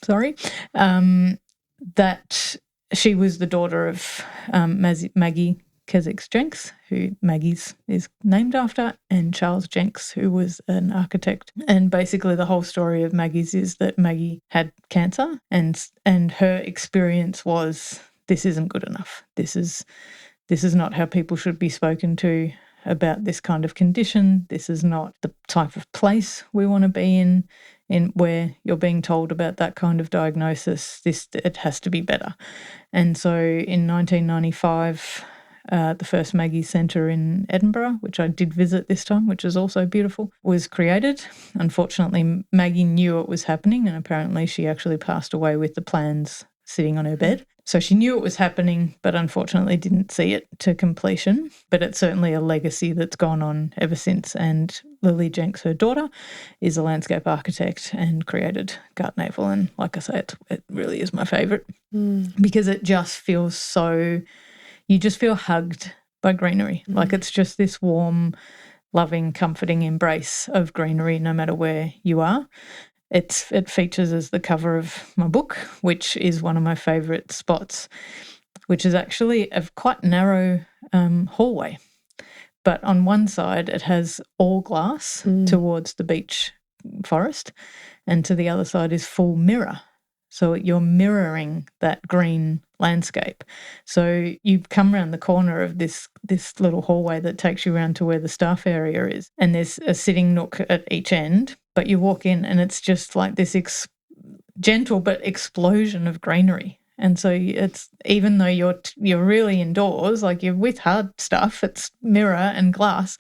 sorry, that she was the daughter of Maggie Keswick Jenks, who Maggie's is named after, and Charles Jenks, who was an architect. And basically the whole story of Maggie's is that Maggie had cancer, and her experience was, this isn't good enough. This is not how people should be spoken to about this kind of condition. This is not the type of place we want to be in where you're being told about that kind of diagnosis. It has to be better. And so in 1995, the first Maggie Centre in Edinburgh, which I did visit this time, which is also beautiful, was created. Unfortunately, Maggie knew it was happening, and apparently she actually passed away with the plans sitting on her bed. So she knew it was happening, but unfortunately didn't see it to completion. But it's certainly a legacy that's gone on ever since. And Lily Jenks, her daughter, is a landscape architect and created Gartnavel. And like I say, it really is my favourite because it just feels so... You just feel hugged by greenery. Like it's just this warm, loving, comforting embrace of greenery no matter where you are. It features as the cover of my book, which is one of my favourite spots, which is actually a quite narrow hallway. But on one side it has all glass towards the beech forest, and to the other side is full mirror. So you're mirroring that green landscape. So you come around the corner of this little hallway that takes you around to where the staff area is, and there's a sitting nook at each end, but you walk in and it's just like this gentle but explosion of greenery. And so it's, even though you're really indoors, like you're with hard stuff, it's mirror and glass,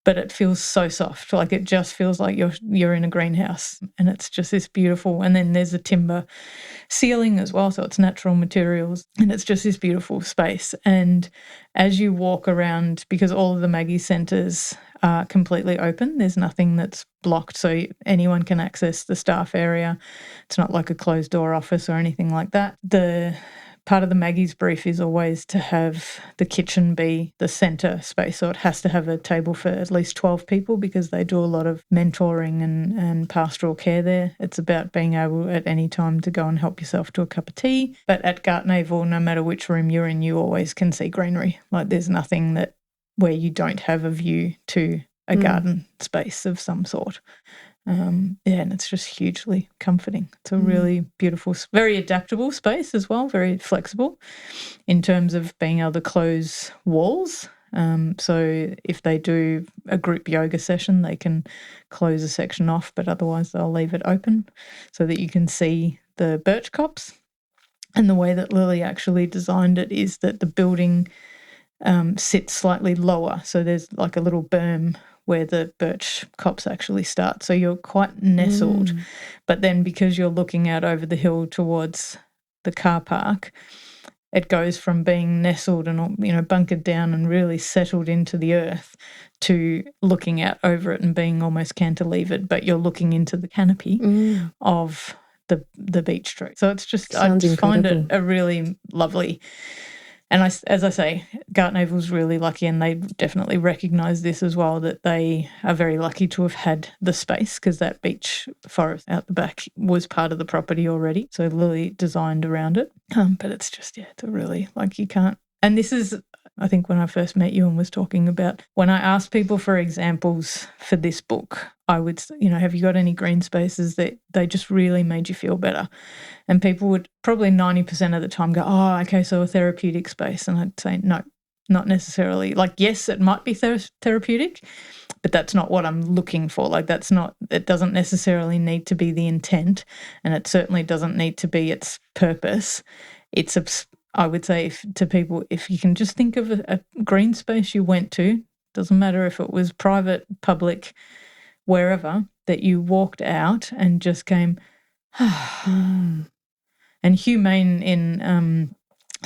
but it feels so soft. Like it just feels like you're in a greenhouse, and it's just this beautiful. And then there's a timber ceiling as well, so it's natural materials, and it's just this beautiful space. And as you walk around, because all of the Maggie centres are completely open, there's nothing that's blocked, so anyone can access the staff area. It's not like a closed door office or anything like that. The part of the Maggie's brief is always to have the kitchen be the centre space, so it has to have a table for at least 12 people because they do a lot of mentoring and pastoral care there. It's about being able at any time to go and help yourself to a cup of tea. But at Gartnavel, no matter which room you're in, you always can see greenery. Like there's nothing where you don't have a view to a garden space of some sort. And it's just hugely comforting. It's a really beautiful, very adaptable space as well, very flexible in terms of being able to close walls. So if they do a group yoga session, they can close a section off, but otherwise they'll leave it open so that you can see the birch copse. And the way that Lily actually designed it is that the building sits slightly lower. So there's like a little berm where the birch copse actually start. So you're quite nestled. But then because you're looking out over the hill towards the car park, it goes from being nestled and, bunkered down and really settled into the earth to looking out over it and being almost cantilevered, but you're looking into the canopy of the beech tree. So it's just, I just find it a really lovely. And as I say, Gartnavel's really lucky, and they definitely recognise this as well, that they are very lucky to have had the space, because that beech forest out the back was part of the property already. So Lily designed around it. But it's just, it's a really, you can't. And this is, I think when I first met you and was talking about, when I asked people for examples for this book, I would, have you got any green spaces that they just really made you feel better? And people would probably 90% of the time go, oh, okay, so a therapeutic space. And I'd say, no, not necessarily. Yes, it might be therapeutic, but that's not what I'm looking for. It doesn't necessarily need to be the intent, and it certainly doesn't need to be its purpose. I would say to people, if you can just think of a green space you went to, doesn't matter if it was private, public, wherever, that you walked out and just came, And Hugh Main in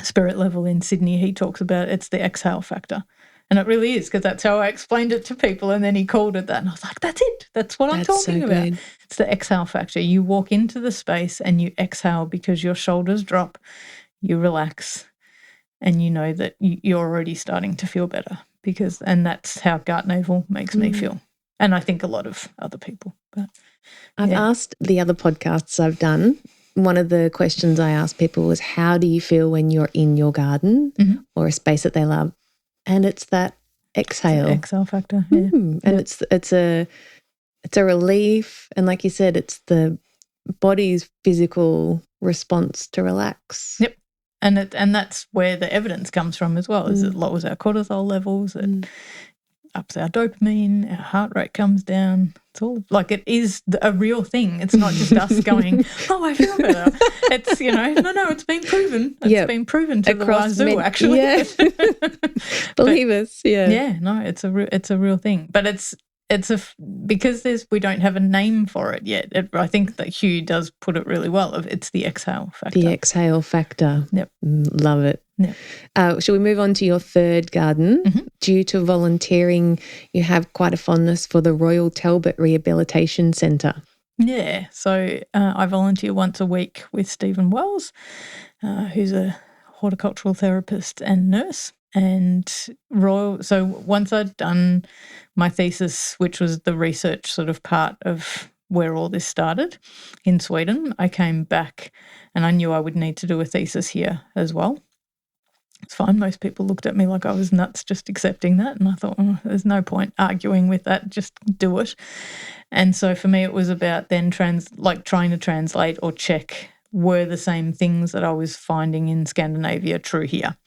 Spirit Level in Sydney, he talks about it's the exhale factor. And it really is, because that's how I explained it to people, and then he called it that. And I was like, that's it. That's what I'm talking about. Good. It's the exhale factor. You walk into the space and you exhale because your shoulders drop, you relax, and you know that you're already starting to feel better, and that's how Gartnavel makes me feel. And I think a lot of other people. But I've asked the other podcasts I've done, one of the questions I asked people was, how do you feel when you're in your garden or a space that they love? And it's that exhale. It's exhale factor, yeah. And it's a relief, and like you said, it's the body's physical response to relax. Yep. And that's where the evidence comes from as well, is it lowers our cortisol levels, it ups our dopamine, our heart rate comes down. It's all it is a real thing. It's not just us going, oh, I feel better. It's, no, it's been proven. It's been proven to across the wazoo, actually. Yeah. Believe us, yeah. Yeah, no, it's a real thing. But because we don't have a name for it yet. I think that Hugh does put it really well. It's the exhale factor. The exhale factor. Yep. Love it. Yep. Shall we move on to your third garden? Due to volunteering, you have quite a fondness for the Royal Talbot Rehabilitation Centre. Yeah. So I volunteer once a week with Stephen Wells, who's a horticultural therapist and nurse. And so once I'd done my thesis, which was the research sort of part of where all this started in Sweden, I came back and I knew I would need to do a thesis here as well. It's fine. Most people looked at me like I was nuts just accepting that. And I thought, there's no point arguing with that. Just do it. And so for me, it was about then trying to translate or check, were the same things that I was finding in Scandinavia true here?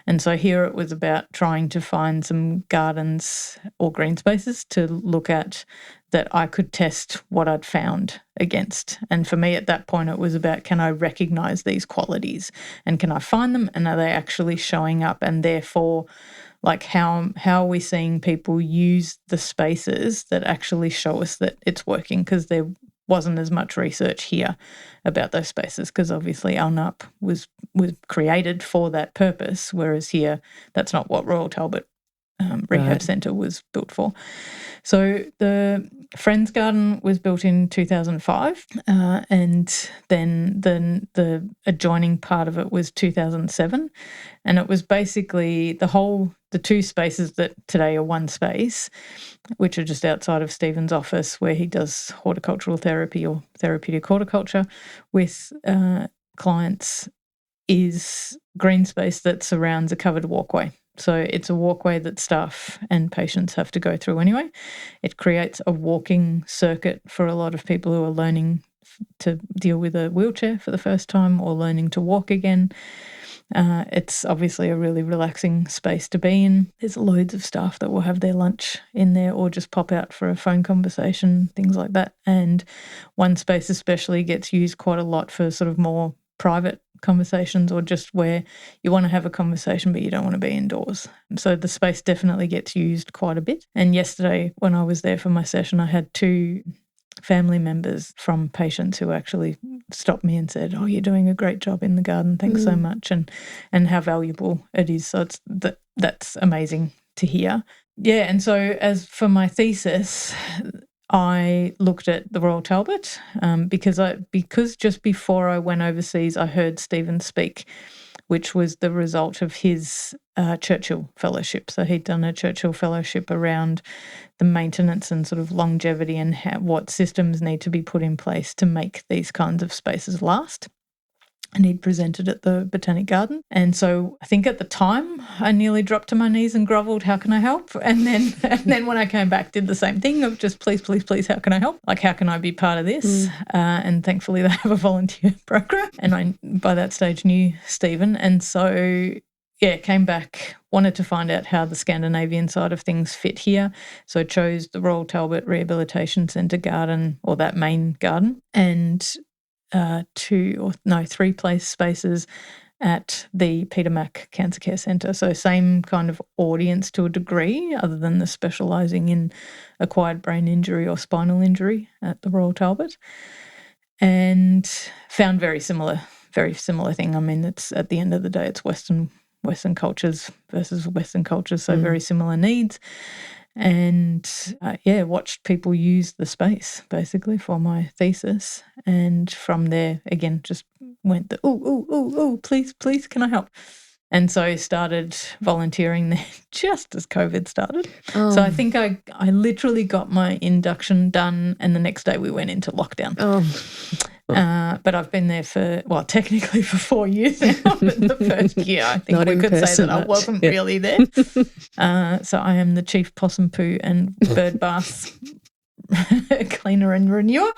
And so here it was about trying to find some gardens or green spaces to look at that I could test what I'd found against. And for me at that point, it was about, can I recognise these qualities and can I find them, and are they actually showing up? And therefore, how are we seeing people use the spaces that actually show us that it's working? Because there wasn't as much research here about those spaces, because obviously Alnarp was created for that purpose, whereas here that's not what Royal Talbot Rehab Centre was built for. So the Friends Garden was built in 2005, and then the adjoining part of it was 2007, and it was basically the two spaces that today are one space, which are just outside of Stephen's office, where he does horticultural therapy or therapeutic horticulture with clients, is green space that surrounds a covered walkway. So it's a walkway that staff and patients have to go through anyway. It creates a walking circuit for a lot of people who are learning to deal with a wheelchair for the first time or learning to walk again. It's obviously a really relaxing space to be in. There's loads of staff that will have their lunch in there or just pop out for a phone conversation, things like that. And one space especially gets used quite a lot for sort of more private conversations, or just where you want to have a conversation but you don't want to be indoors. So the space definitely gets used quite a bit. And yesterday when I was there for my session, I had 2 family members from patients who actually stopped me and said, "Oh, you're doing a great job in the garden. Thanks so much," and how valuable it is. So that's amazing to hear. Yeah, and so as for my thesis, I looked at the Royal Talbot because just before I went overseas, I heard Stephen speak, which was the result of his Churchill Fellowship. So he'd done a Churchill Fellowship around the maintenance and sort of longevity and what systems need to be put in place to make these kinds of spaces last. And he'd presented at the Botanic Garden. And so I think at the time I nearly dropped to my knees and grovelled, "How can I help?" And then when I came back, did the same thing of just, "Please, please, please, how can I help? Like, how can I be part of this?" And thankfully they have a volunteer program. And I, by that stage, knew Stephen. And so, yeah, came back, wanted to find out how the Scandinavian side of things fit here. So I chose the Royal Talbot Rehabilitation Centre garden, or that main garden, and 3 place spaces at the Peter Mac Cancer Care Centre. So same kind of audience to a degree, other than the specialising in acquired brain injury or spinal injury at the Royal Talbot, and found very similar thing. I mean, it's at the end of the day, it's Western cultures versus Western cultures, so very similar needs. And watched people use the space basically for my thesis, and from there again just went please can I help? And so started volunteering there just as COVID started. So I think I literally got my induction done, and the next day we went into lockdown. But I've been there technically for 4 years now. But the first year, I think we could say that I wasn't really there. So I am the chief possum poo and bird bath cleaner and renewer.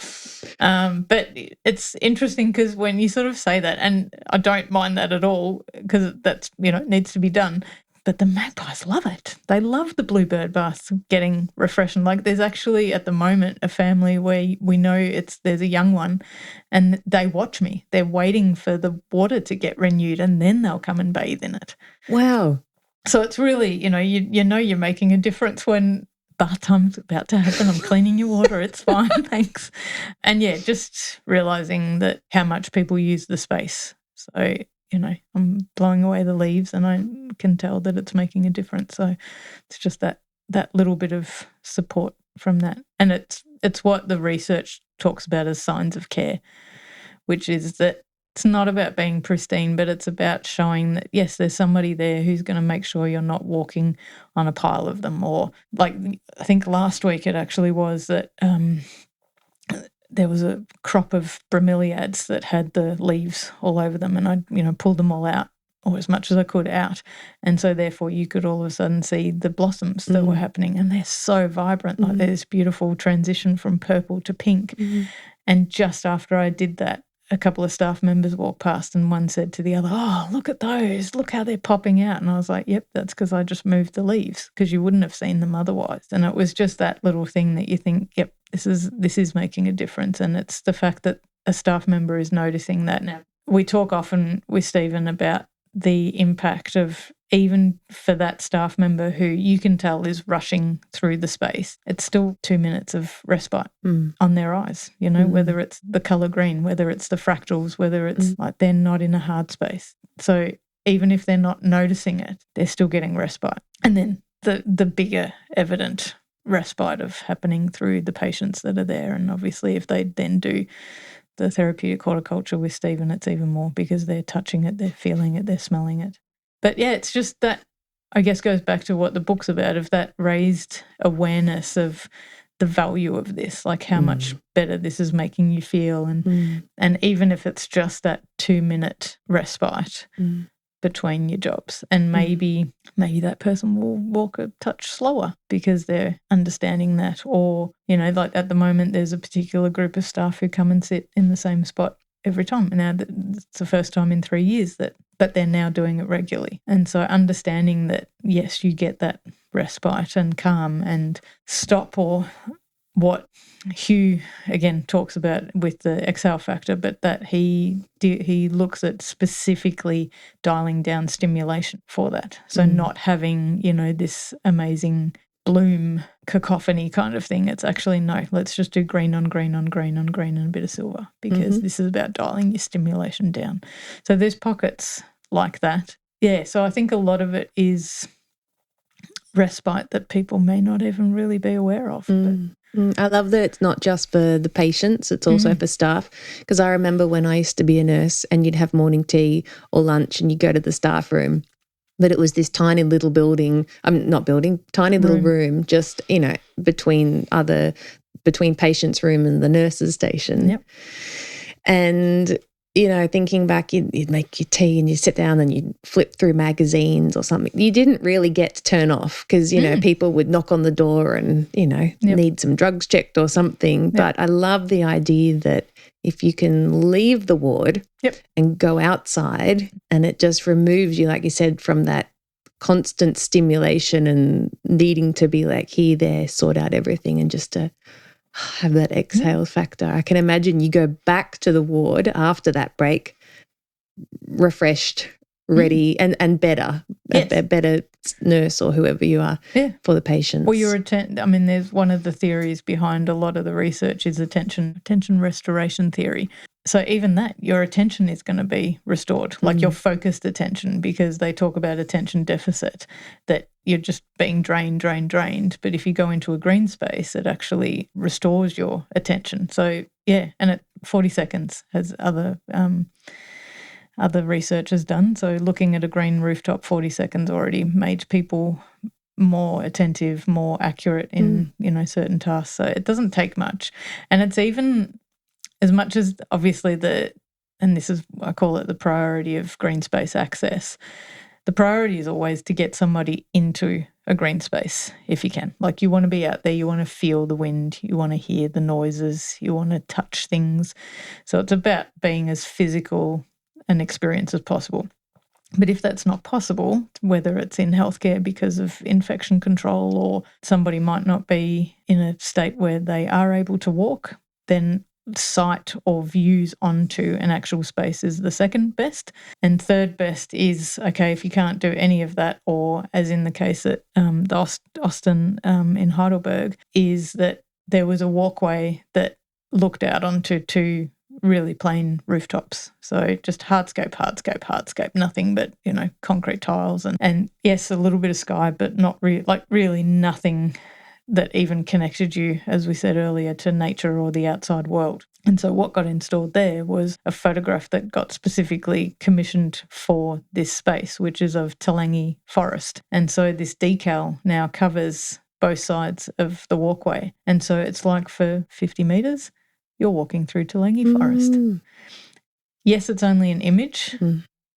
But it's interesting because when you sort of say that, and I don't mind that at all because that's, needs to be done. But the magpies love it. They love the bluebird baths, getting refreshing. Like, there's actually at the moment a family where we know there's a young one, and they watch me. They're waiting for the water to get renewed, and then they'll come and bathe in it. Wow. So it's really, you're making a difference when bath time's about to happen. I'm cleaning your water. It's fine, thanks. And yeah, just realising that how much people use the space. So, I'm blowing away the leaves and I can tell that it's making a difference. So it's just that little bit of support from that. And it's what the research talks about as signs of care, which is that it's not about being pristine, but it's about showing that, yes, there's somebody there who's going to make sure you're not walking on a pile of them. Or like, I think last week it actually was that there was a crop of bromeliads that had the leaves all over them, and I, pulled them all out, or as much as I could out. And so therefore you could all of a sudden see the blossoms that were happening, and they're so vibrant. Like, there's this beautiful transition from purple to pink. And just after I did that, a couple of staff members walked past and one said to the other, "Oh, look at those, look how they're popping out." And I was like, "Yep, that's because I just moved the leaves, because you wouldn't have seen them otherwise." And it was just that little thing that you think, yep, this is making a difference. And it's the fact that a staff member is noticing that. Now, we talk often with Stephen about the impact of, even for that staff member who you can tell is rushing through the space, it's still 2 minutes of respite on their eyes, whether it's the colour green, whether it's the fractals, whether it's like they're not in a hard space. So even if they're not noticing it, they're still getting respite. And then the bigger evident respite of happening through the patients that are there. And obviously if they then do the therapeutic horticulture with Stephen, it's even more, because they're touching it, they're feeling it, they're smelling it. But yeah, it's just that, I guess, goes back to what the book's about, of that raised awareness of the value of this, like how much better this is making you feel. And even if it's just that 2 minute respite between your jobs, and maybe that person will walk a touch slower because they're understanding that. Or, like at the moment there's a particular group of staff who come and sit in the same spot every time. Now, it's the first time in 3 years but they're now doing it regularly. And so understanding that, yes, you get that respite and calm and stop, or what Hugh again talks about with the exhale factor, but that he looks at specifically dialing down stimulation for that. So not having, this amazing bloom cacophony kind of thing. It's actually no, let's just do green on green on green on green and a bit of silver, because this is about dialing your stimulation down. So there's pockets like that. Yeah, so I think a lot of it is respite that people may not even really be aware of. I love that it's not just for the patients, it's also for staff. Because I remember when I used to be a nurse and you'd have morning tea or lunch and you'd go to the staff room, but it was this tiny little tiny little room just, between patients' room and the nurses' station. Yep. And thinking back, you'd make your tea and you'd sit down and you'd flip through magazines or something. You didn't really get to turn off because, people would knock on the door and, need some drugs checked or something. Yep. But I love the idea that if you can leave the ward and go outside, and it just removes you, like you said, from that constant stimulation and needing to be like here, there, sort out everything, and just to have that exhale factor. I can imagine you go back to the ward after that break, refreshed, ready, and better, a better nurse or whoever you are for the patients. Well, there's one of the theories behind a lot of the research is attention restoration theory. So even that, your attention is going to be restored, like your focused attention, because they talk about attention deficit, that you're just being drained. But if you go into a green space, it actually restores your attention. So, and at 40 seconds has other research has done. So looking at a green rooftop, 40 seconds already made people more attentive, more accurate in, certain tasks. So it doesn't take much. And it's even, as much as obviously and this is, I call it the priority of green space access, the priority is always to get somebody into a green space if you can. Like, you want to be out there, you want to feel the wind, you want to hear the noises, you want to touch things. So it's about being as physical an experience as possible. But if that's not possible, whether it's in healthcare because of infection control or somebody might not be in a state where they are able to walk, then sight or views onto an actual space is the second best. And third best is, okay, if you can't do any of that, or as in the case at the Austin in Heidelberg, is that there was a walkway that looked out onto two really plain rooftops. So just hardscape, nothing but, concrete tiles and yes, a little bit of sky, but not really nothing that even connected you, as we said earlier, to nature or the outside world. And so what got installed there was a photograph that got specifically commissioned for this space, which is of Talangi Forest. And so this decal now covers both sides of the walkway. And so it's like for 50 metres, you're walking through Talangi Forest. Yes, it's only an image,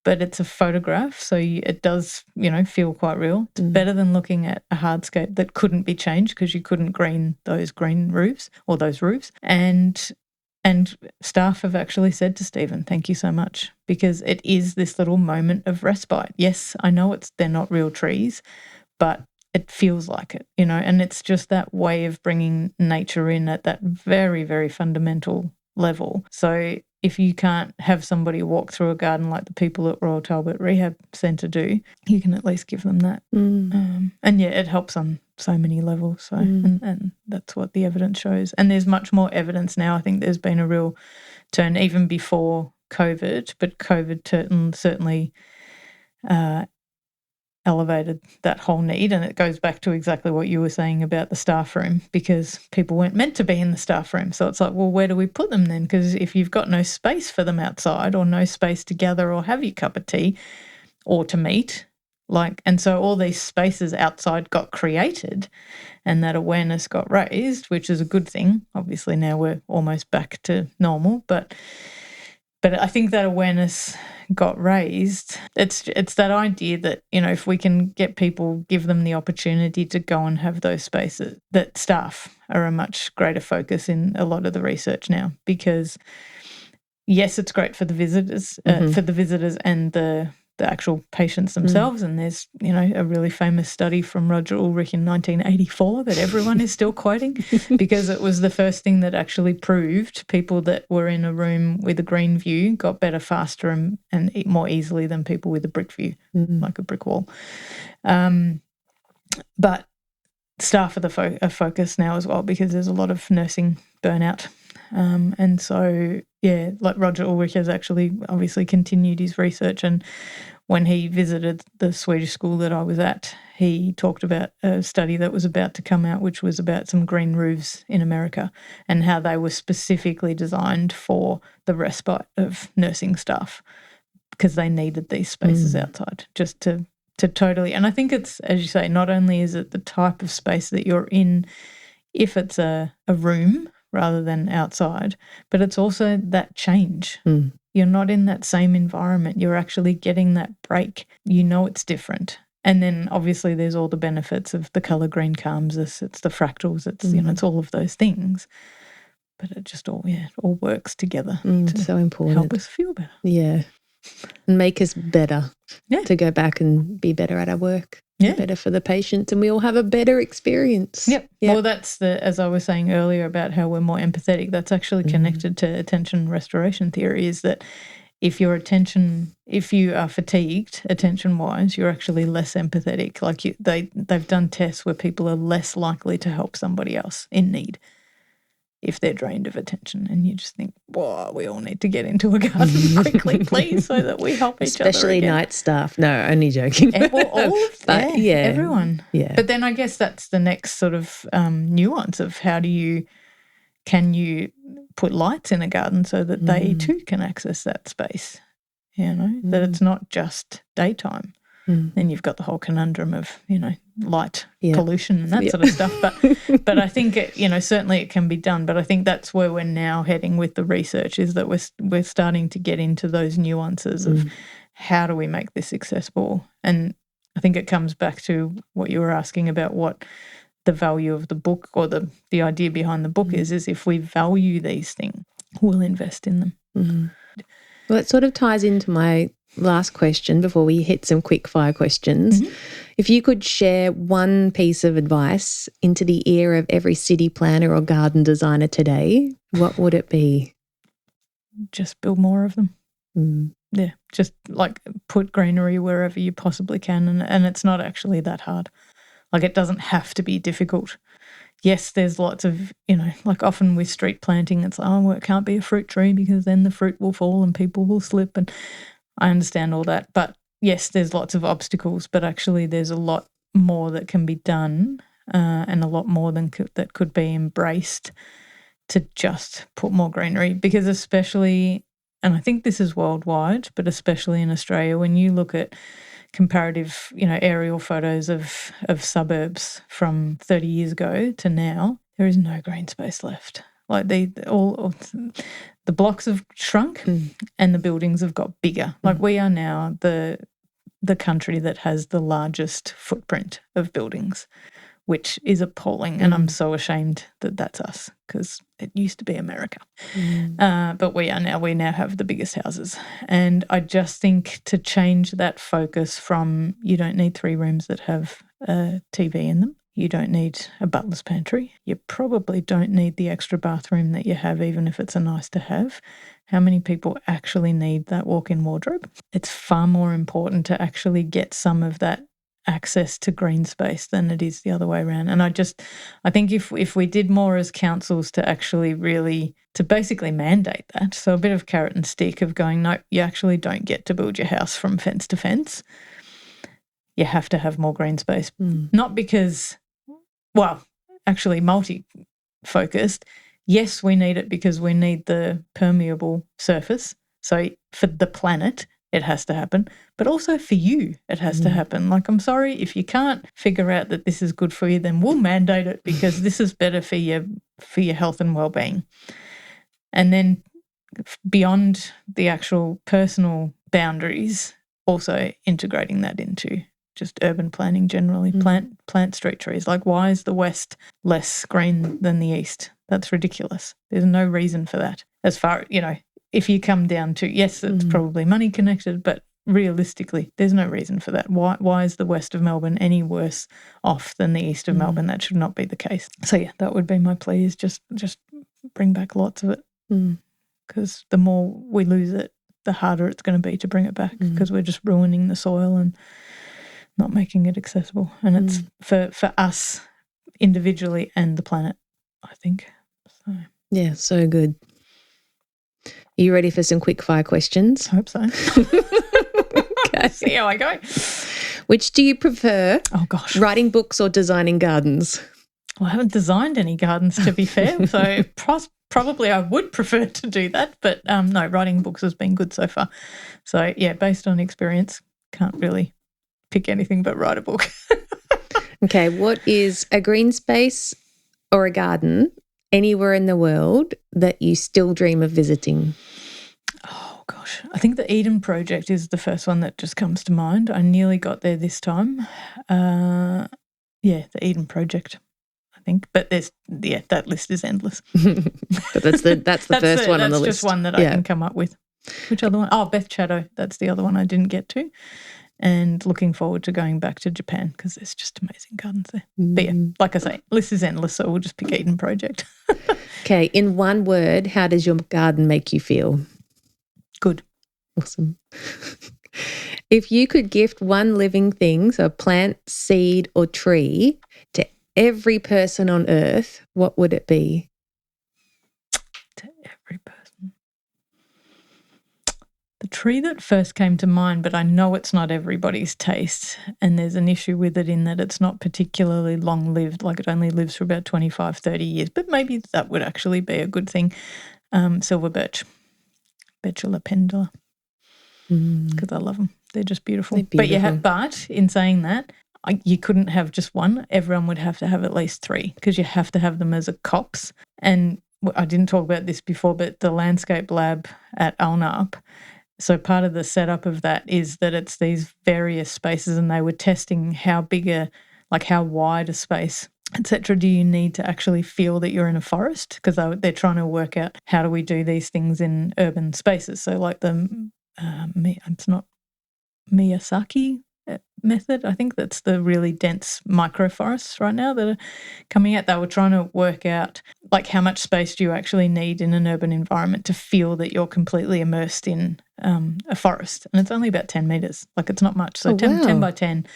but it's a photograph, so it does, feel quite real. It's better than looking at a hardscape that couldn't be changed because you couldn't green those green roofs or those roofs. And staff have actually said to Stephen, thank you so much, because it is this little moment of respite. Yes, I know they're not real trees, but it feels like it, and it's just that way of bringing nature in at that very, very fundamental level. So if you can't have somebody walk through a garden like the people at Royal Talbot Rehab Centre do, you can at least give them that. And it helps on so many levels. So and that's what the evidence shows. And there's much more evidence now. I think there's been a real turn even before COVID, but COVID certainly elevated that whole need. And it goes back to exactly what you were saying about the staff room, because people weren't meant to be in the staff room. So it's like, well, where do we put them then? Because if you've got no space for them outside, or no space to gather or have your cup of tea or to meet, and so all these spaces outside got created and that awareness got raised, which is a good thing. Obviously now we're almost back to normal, but I think that awareness got raised. It's that idea that, if we can get people, give them the opportunity to go and have those spaces, that staff are a much greater focus in a lot of the research now, because yes, it's great for the visitors, and the the actual patients themselves. And there's, a really famous study from Roger Ulrich in 1984 that everyone is still quoting because it was the first thing that actually proved people that were in a room with a green view got better faster and more easily than people with a brick view, like a brick wall. But staff are the focus now as well because there's a lot of nursing burnout. And so, like Roger Ulrich has actually obviously continued his research, and when he visited the Swedish school that I was at, he talked about a study that was about to come out, which was about some green roofs in America and how they were specifically designed for the respite of nursing staff because they needed these spaces outside just to totally. And I think it's, as you say, not only is it the type of space that you're in if it's a room rather than outside, but it's also that change. You're not in that same environment. You're actually getting that break. It's different. And then obviously there's all the benefits of the colour green calms us. It's the fractals. It's, it's all of those things. But it just all works together to so important. help us feel better. Yeah. And make us better to go back and be better at our work. Yeah. Better for the patients, and we all have a better experience. Yep. Well, that's as I was saying earlier about how we're more empathetic, that's actually connected to attention restoration theory, is that if you are fatigued attention-wise, you're actually less empathetic. Like they've done tests where people are less likely to help somebody else in need if they're drained of attention. And you just think, whoa, we all need to get into a garden quickly, please, so that we help each other Especially again. Night staff. No, only joking. Well, all of that, everyone. Yeah. But then I guess that's the next sort of nuance of can you put lights in a garden so that they too can access that space, that it's not just daytime. Then you've got the whole conundrum of, light pollution and that sort of stuff. But I think, certainly it can be done. But I think that's where we're now heading with the research, is that we're starting to get into those nuances of how do we make this accessible. And I think it comes back to what you were asking about what the value of the book or the idea behind the book is if we value these things, we'll invest in them. Well, it sort of ties into my last question before we hit some quick fire questions. If you could share one piece of advice into the ear of every city planner or garden designer today, what would it be? Just build more of them. Yeah, just like put greenery wherever you possibly can, and it's not actually that hard. Like it doesn't have to be difficult. Yes, there's lots of, like often with street planting, it's well, it can't be a fruit tree because then the fruit will fall and people will slip, and I understand all that. But yes, there's lots of obstacles, but actually there's a lot more that can be done and a lot more that could be embraced to just put more greenery. Because especially, and I think this is worldwide, but especially in Australia, when you look at comparative, aerial photos of suburbs from 30 years ago to now, there is no green space left. Like the blocks have shrunk and the buildings have got bigger. Like we are now the country that has the largest footprint of buildings, which is appalling. And I'm so ashamed that that's us because it used to be America. But we now have the biggest houses. And I just think to change that focus from you don't need 3 rooms that have a TV in them. You don't need a butler's pantry. You probably don't need the extra bathroom that you have, even if it's a nice to have. How many people actually need that walk-in wardrobe? It's far more important to actually get some of that access to green space than it is the other way around. And I think if we did more as councils to actually really, to basically mandate that, so a bit of carrot and stick of going, no, you actually don't get to build your house from fence to fence. You have to have more green space. Not because, actually multi-focused. Yes, we need it because we need the permeable surface. So for the planet, it has to happen, but also for you, it has to happen. Like, I'm sorry, if you can't figure out that this is good for you, then we'll mandate it because this is better for your health and well-being. And then beyond the actual personal boundaries, also integrating that into just urban planning generally. Plant street trees. Like, why is the West less green than the East? That's ridiculous. There's no reason for that. As far, if you come down to, yes, it's probably money connected, but realistically, there's no reason for that. Why is the west of Melbourne any worse off than the east of Melbourne? That should not be the case. So yeah, that would be my plea, is just bring back lots of it, because the more we lose it, the harder it's going to be to bring it back, because we're just ruining the soil and not making it accessible. And it's for us individually and the planet, I think. So. Yeah, so good. Are you ready for some quick fire questions? I hope so. Okay. See how I go. Which do you prefer? Oh, gosh. Writing books or designing gardens? Well, I haven't designed any gardens, to be fair, so probably I would prefer to do that. But no, writing books has been good so far. So, yeah, based on experience, can't really pick anything but write a book. Okay, what is a green space or a garden anywhere in the world that you still dream of visiting? Oh, gosh. I think the Eden Project is the first one that just comes to mind. I nearly got there this time. The Eden Project, I think. But that list is endless. But that's the first one on the list. That's just one that I can come up with. Which other one? Oh, Beth Shadow. That's the other one I didn't get to. And looking forward to going back to Japan, because there's just amazing gardens there. But yeah, like I say, list is endless, so we'll just pick Eden Project. Okay, in one word, how does your garden make you feel? Good. Awesome. If you could gift one living thing, so a plant, seed or tree, to every person on earth, what would it be? To every person. The tree that first came to mind, but I know it's not everybody's taste, and there's an issue with it in that it's not particularly long-lived, like it only lives for about 25, 30 years, but maybe that would actually be a good thing. Silver birch, Betula pendula, because I love them. They're just beautiful. But in saying that, you couldn't have just one. Everyone would have to have at least three, because you have to have them as a copse. And I didn't talk about this before, but the landscape lab at Alnarp, so part of the setup of that is that it's these various spaces, and they were testing how wide a space, etc., do you need to actually feel that you're in a forest, because they're trying to work out how do we do these things in urban spaces. So like it's not Miyazaki method. I think that's the really dense microforests right now that are coming out. They were trying to work out like how much space do you actually need in an urban environment to feel that you're completely immersed in a forest. And it's only about 10 metres. Like it's not much. So 10 by 10,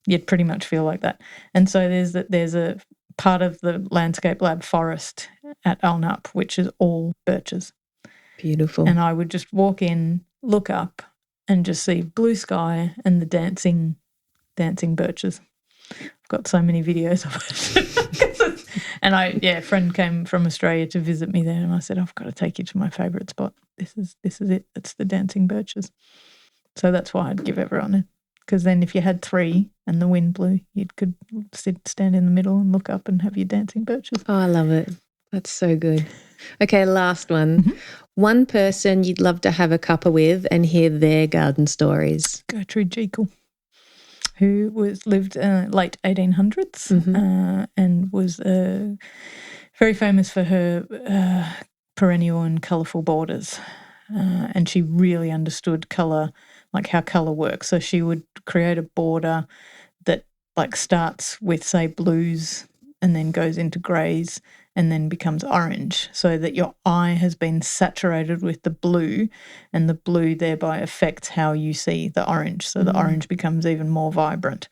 you'd pretty much feel like that. And so there's a part of the landscape lab forest at Alnarp, which is all birches. Beautiful. And I would just walk in, look up, and just see blue sky and the dancing birches. I've got so many videos of it. And a friend came from Australia to visit me there, and I said, I've got to take you to my favourite spot. This is it. It's the dancing birches. So that's why I'd give everyone it. Because then if you had three and the wind blew, you could stand in the middle and look up and have your dancing birches. Oh, I love it. That's so good. Okay, last one. Mm-hmm. One person you'd love to have a cuppa with and hear their garden stories. Gertrude Jekyll, who lived late 1800s and was very famous for her perennial and colourful borders. And she really understood colour, like how colour works. So she would create a border that like starts with, say, blues and then goes into greys and then becomes orange, so that your eye has been saturated with the blue, and the blue thereby affects how you see the orange. So the orange becomes even more vibrant.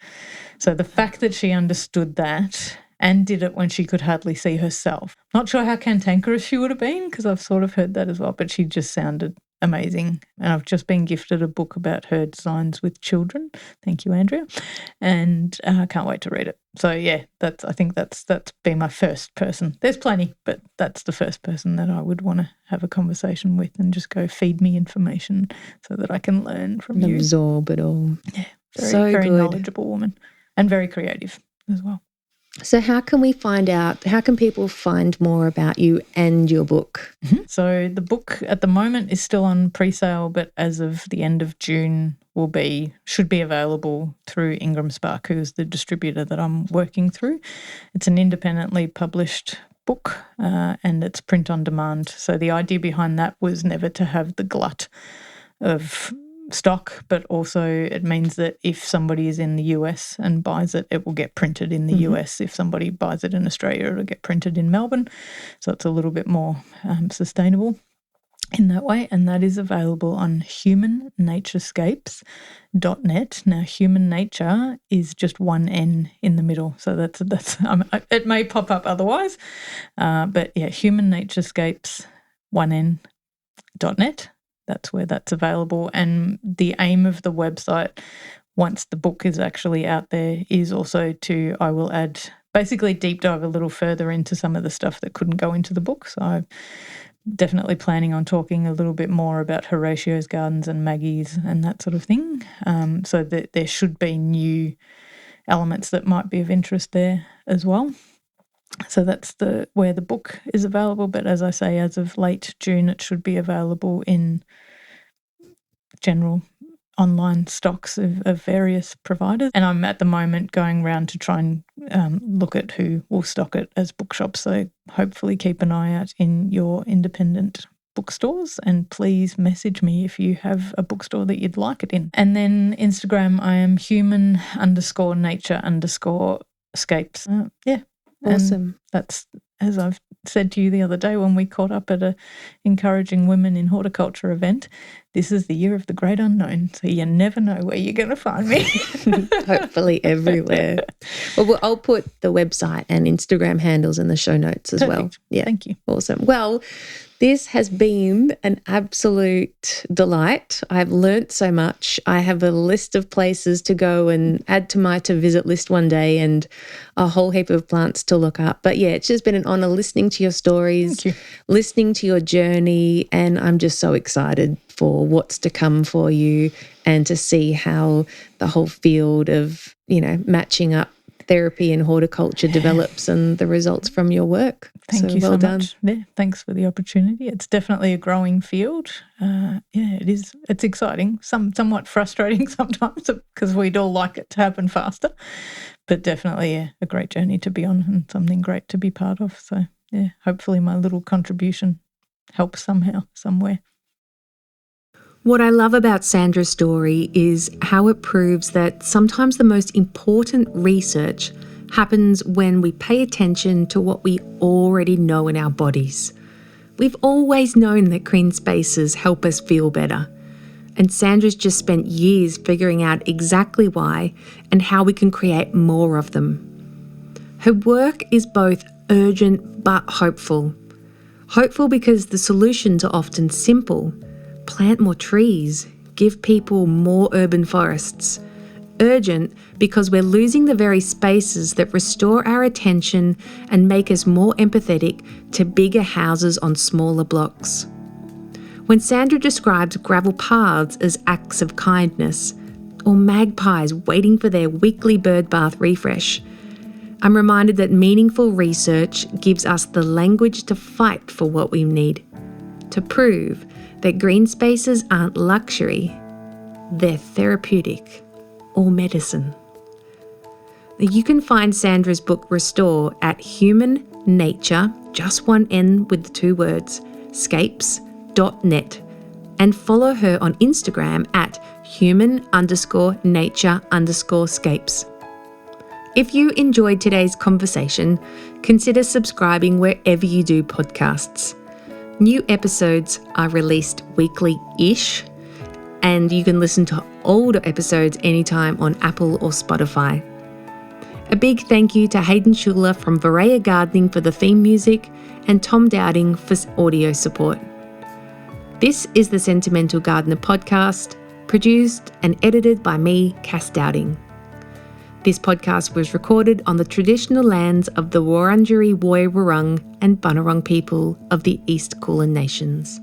So the fact that she understood that and did it when she could hardly see herself. Not sure how cantankerous she would have been, because I've sort of heard that as well, but she just sounded amazing. And I've just been gifted a book about her designs with children. Thank you, Andrea. And I can't wait to read it. So yeah, I think that's been my first person. There's plenty, but that's the first person that I would want to have a conversation with and just go feed me information so that I can learn from you. Absorb it all. Yeah, very knowledgeable woman and very creative as well. So how can people find more about you and your book? Mm-hmm. So the book at the moment is still on pre-sale, but as of the end of June should be available through Ingram Spark, who's the distributor that I'm working through. It's an independently published book and it's print on demand. So the idea behind that was never to have the glut of stock, but also it means that if somebody is in the US and buys it, it will get printed in the US. If somebody buys it in Australia, it'll get printed in Melbourne. So it's a little bit more sustainable in that way, and that is available on humannaturescapes.net. Now, human nature is just one N in the middle, so that's it may pop up otherwise, but yeah, humannaturescapes, one N.net. That's where that's available, and the aim of the website, once the book is actually out there, is also to, I will add, basically deep dive a little further into some of the stuff that couldn't go into the book. So I'm definitely planning on talking a little bit more about Horatio's gardens and Maggie's and that sort of thing. So that there should be new elements that might be of interest there as well. So that's where the book is available. But as I say, as of late June, it should be available in general online stocks of various providers. And I'm at the moment going around to try and look at who will stock it as bookshops. So hopefully keep an eye out in your independent bookstores, and please message me if you have a bookstore that you'd like it in. And then Instagram, I am human_nature_scapes. Yeah. Awesome. And that's, as I've said to you the other day when we caught up at a Encouraging Women in Horticulture event, this is the year of the great unknown, so you never know where you're going to find me. Hopefully everywhere. Well, I'll put the website and Instagram handles in the show notes as well. Yeah. Thank you. Awesome. Well, this has been an absolute delight. I've learnt so much. I have a list of places to go and add to my to-visit list one day, and a whole heap of plants to look up. But yeah, it's just been an honour listening to your stories, listening to your journey, and I'm just so excited for what's to come for you and to see how the whole field of, matching up therapy and horticulture develops and the results from your work. Thank you well so done. much. Yeah, thanks for the opportunity. It's definitely a growing field. It is. It's exciting, somewhat frustrating sometimes because we'd all like it to happen faster, but definitely a great journey to be on and something great to be part of. So yeah, hopefully my little contribution helps somehow, somewhere. What I love about Sandra's story is how it proves that sometimes the most important research happens when we pay attention to what we already know in our bodies. We've always known that green spaces help us feel better, and Sandra's just spent years figuring out exactly why and how we can create more of them. Her work is both urgent but hopeful. Hopeful because the solutions are often simple. Plant more trees, give people more urban forests. Urgent because we're losing the very spaces that restore our attention and make us more empathetic to bigger houses on smaller blocks. When Sandra describes gravel paths as acts of kindness, or magpies waiting for their weekly bird bath refresh, I'm reminded that meaningful research gives us the language to fight for what we need, to prove that green spaces aren't luxury, they're therapeutic or medicine. You can find Sandra's book Restore at Human Nature, just one N with the two words, scapes.net, and follow her on Instagram at human_nature_scapes. If you enjoyed today's conversation, consider subscribing wherever you do podcasts. New episodes are released weekly-ish, and you can listen to older episodes anytime on Apple or Spotify. A big thank you to Hayden Schuler from Varaya Gardening for the theme music and Tom Dowding for audio support. This is the Sentimental Gardener podcast, produced and edited by me, Cass Dowding. This podcast was recorded on the traditional lands of the Wurundjeri Woi Wurrung and Bunurong people of the East Kulin Nations.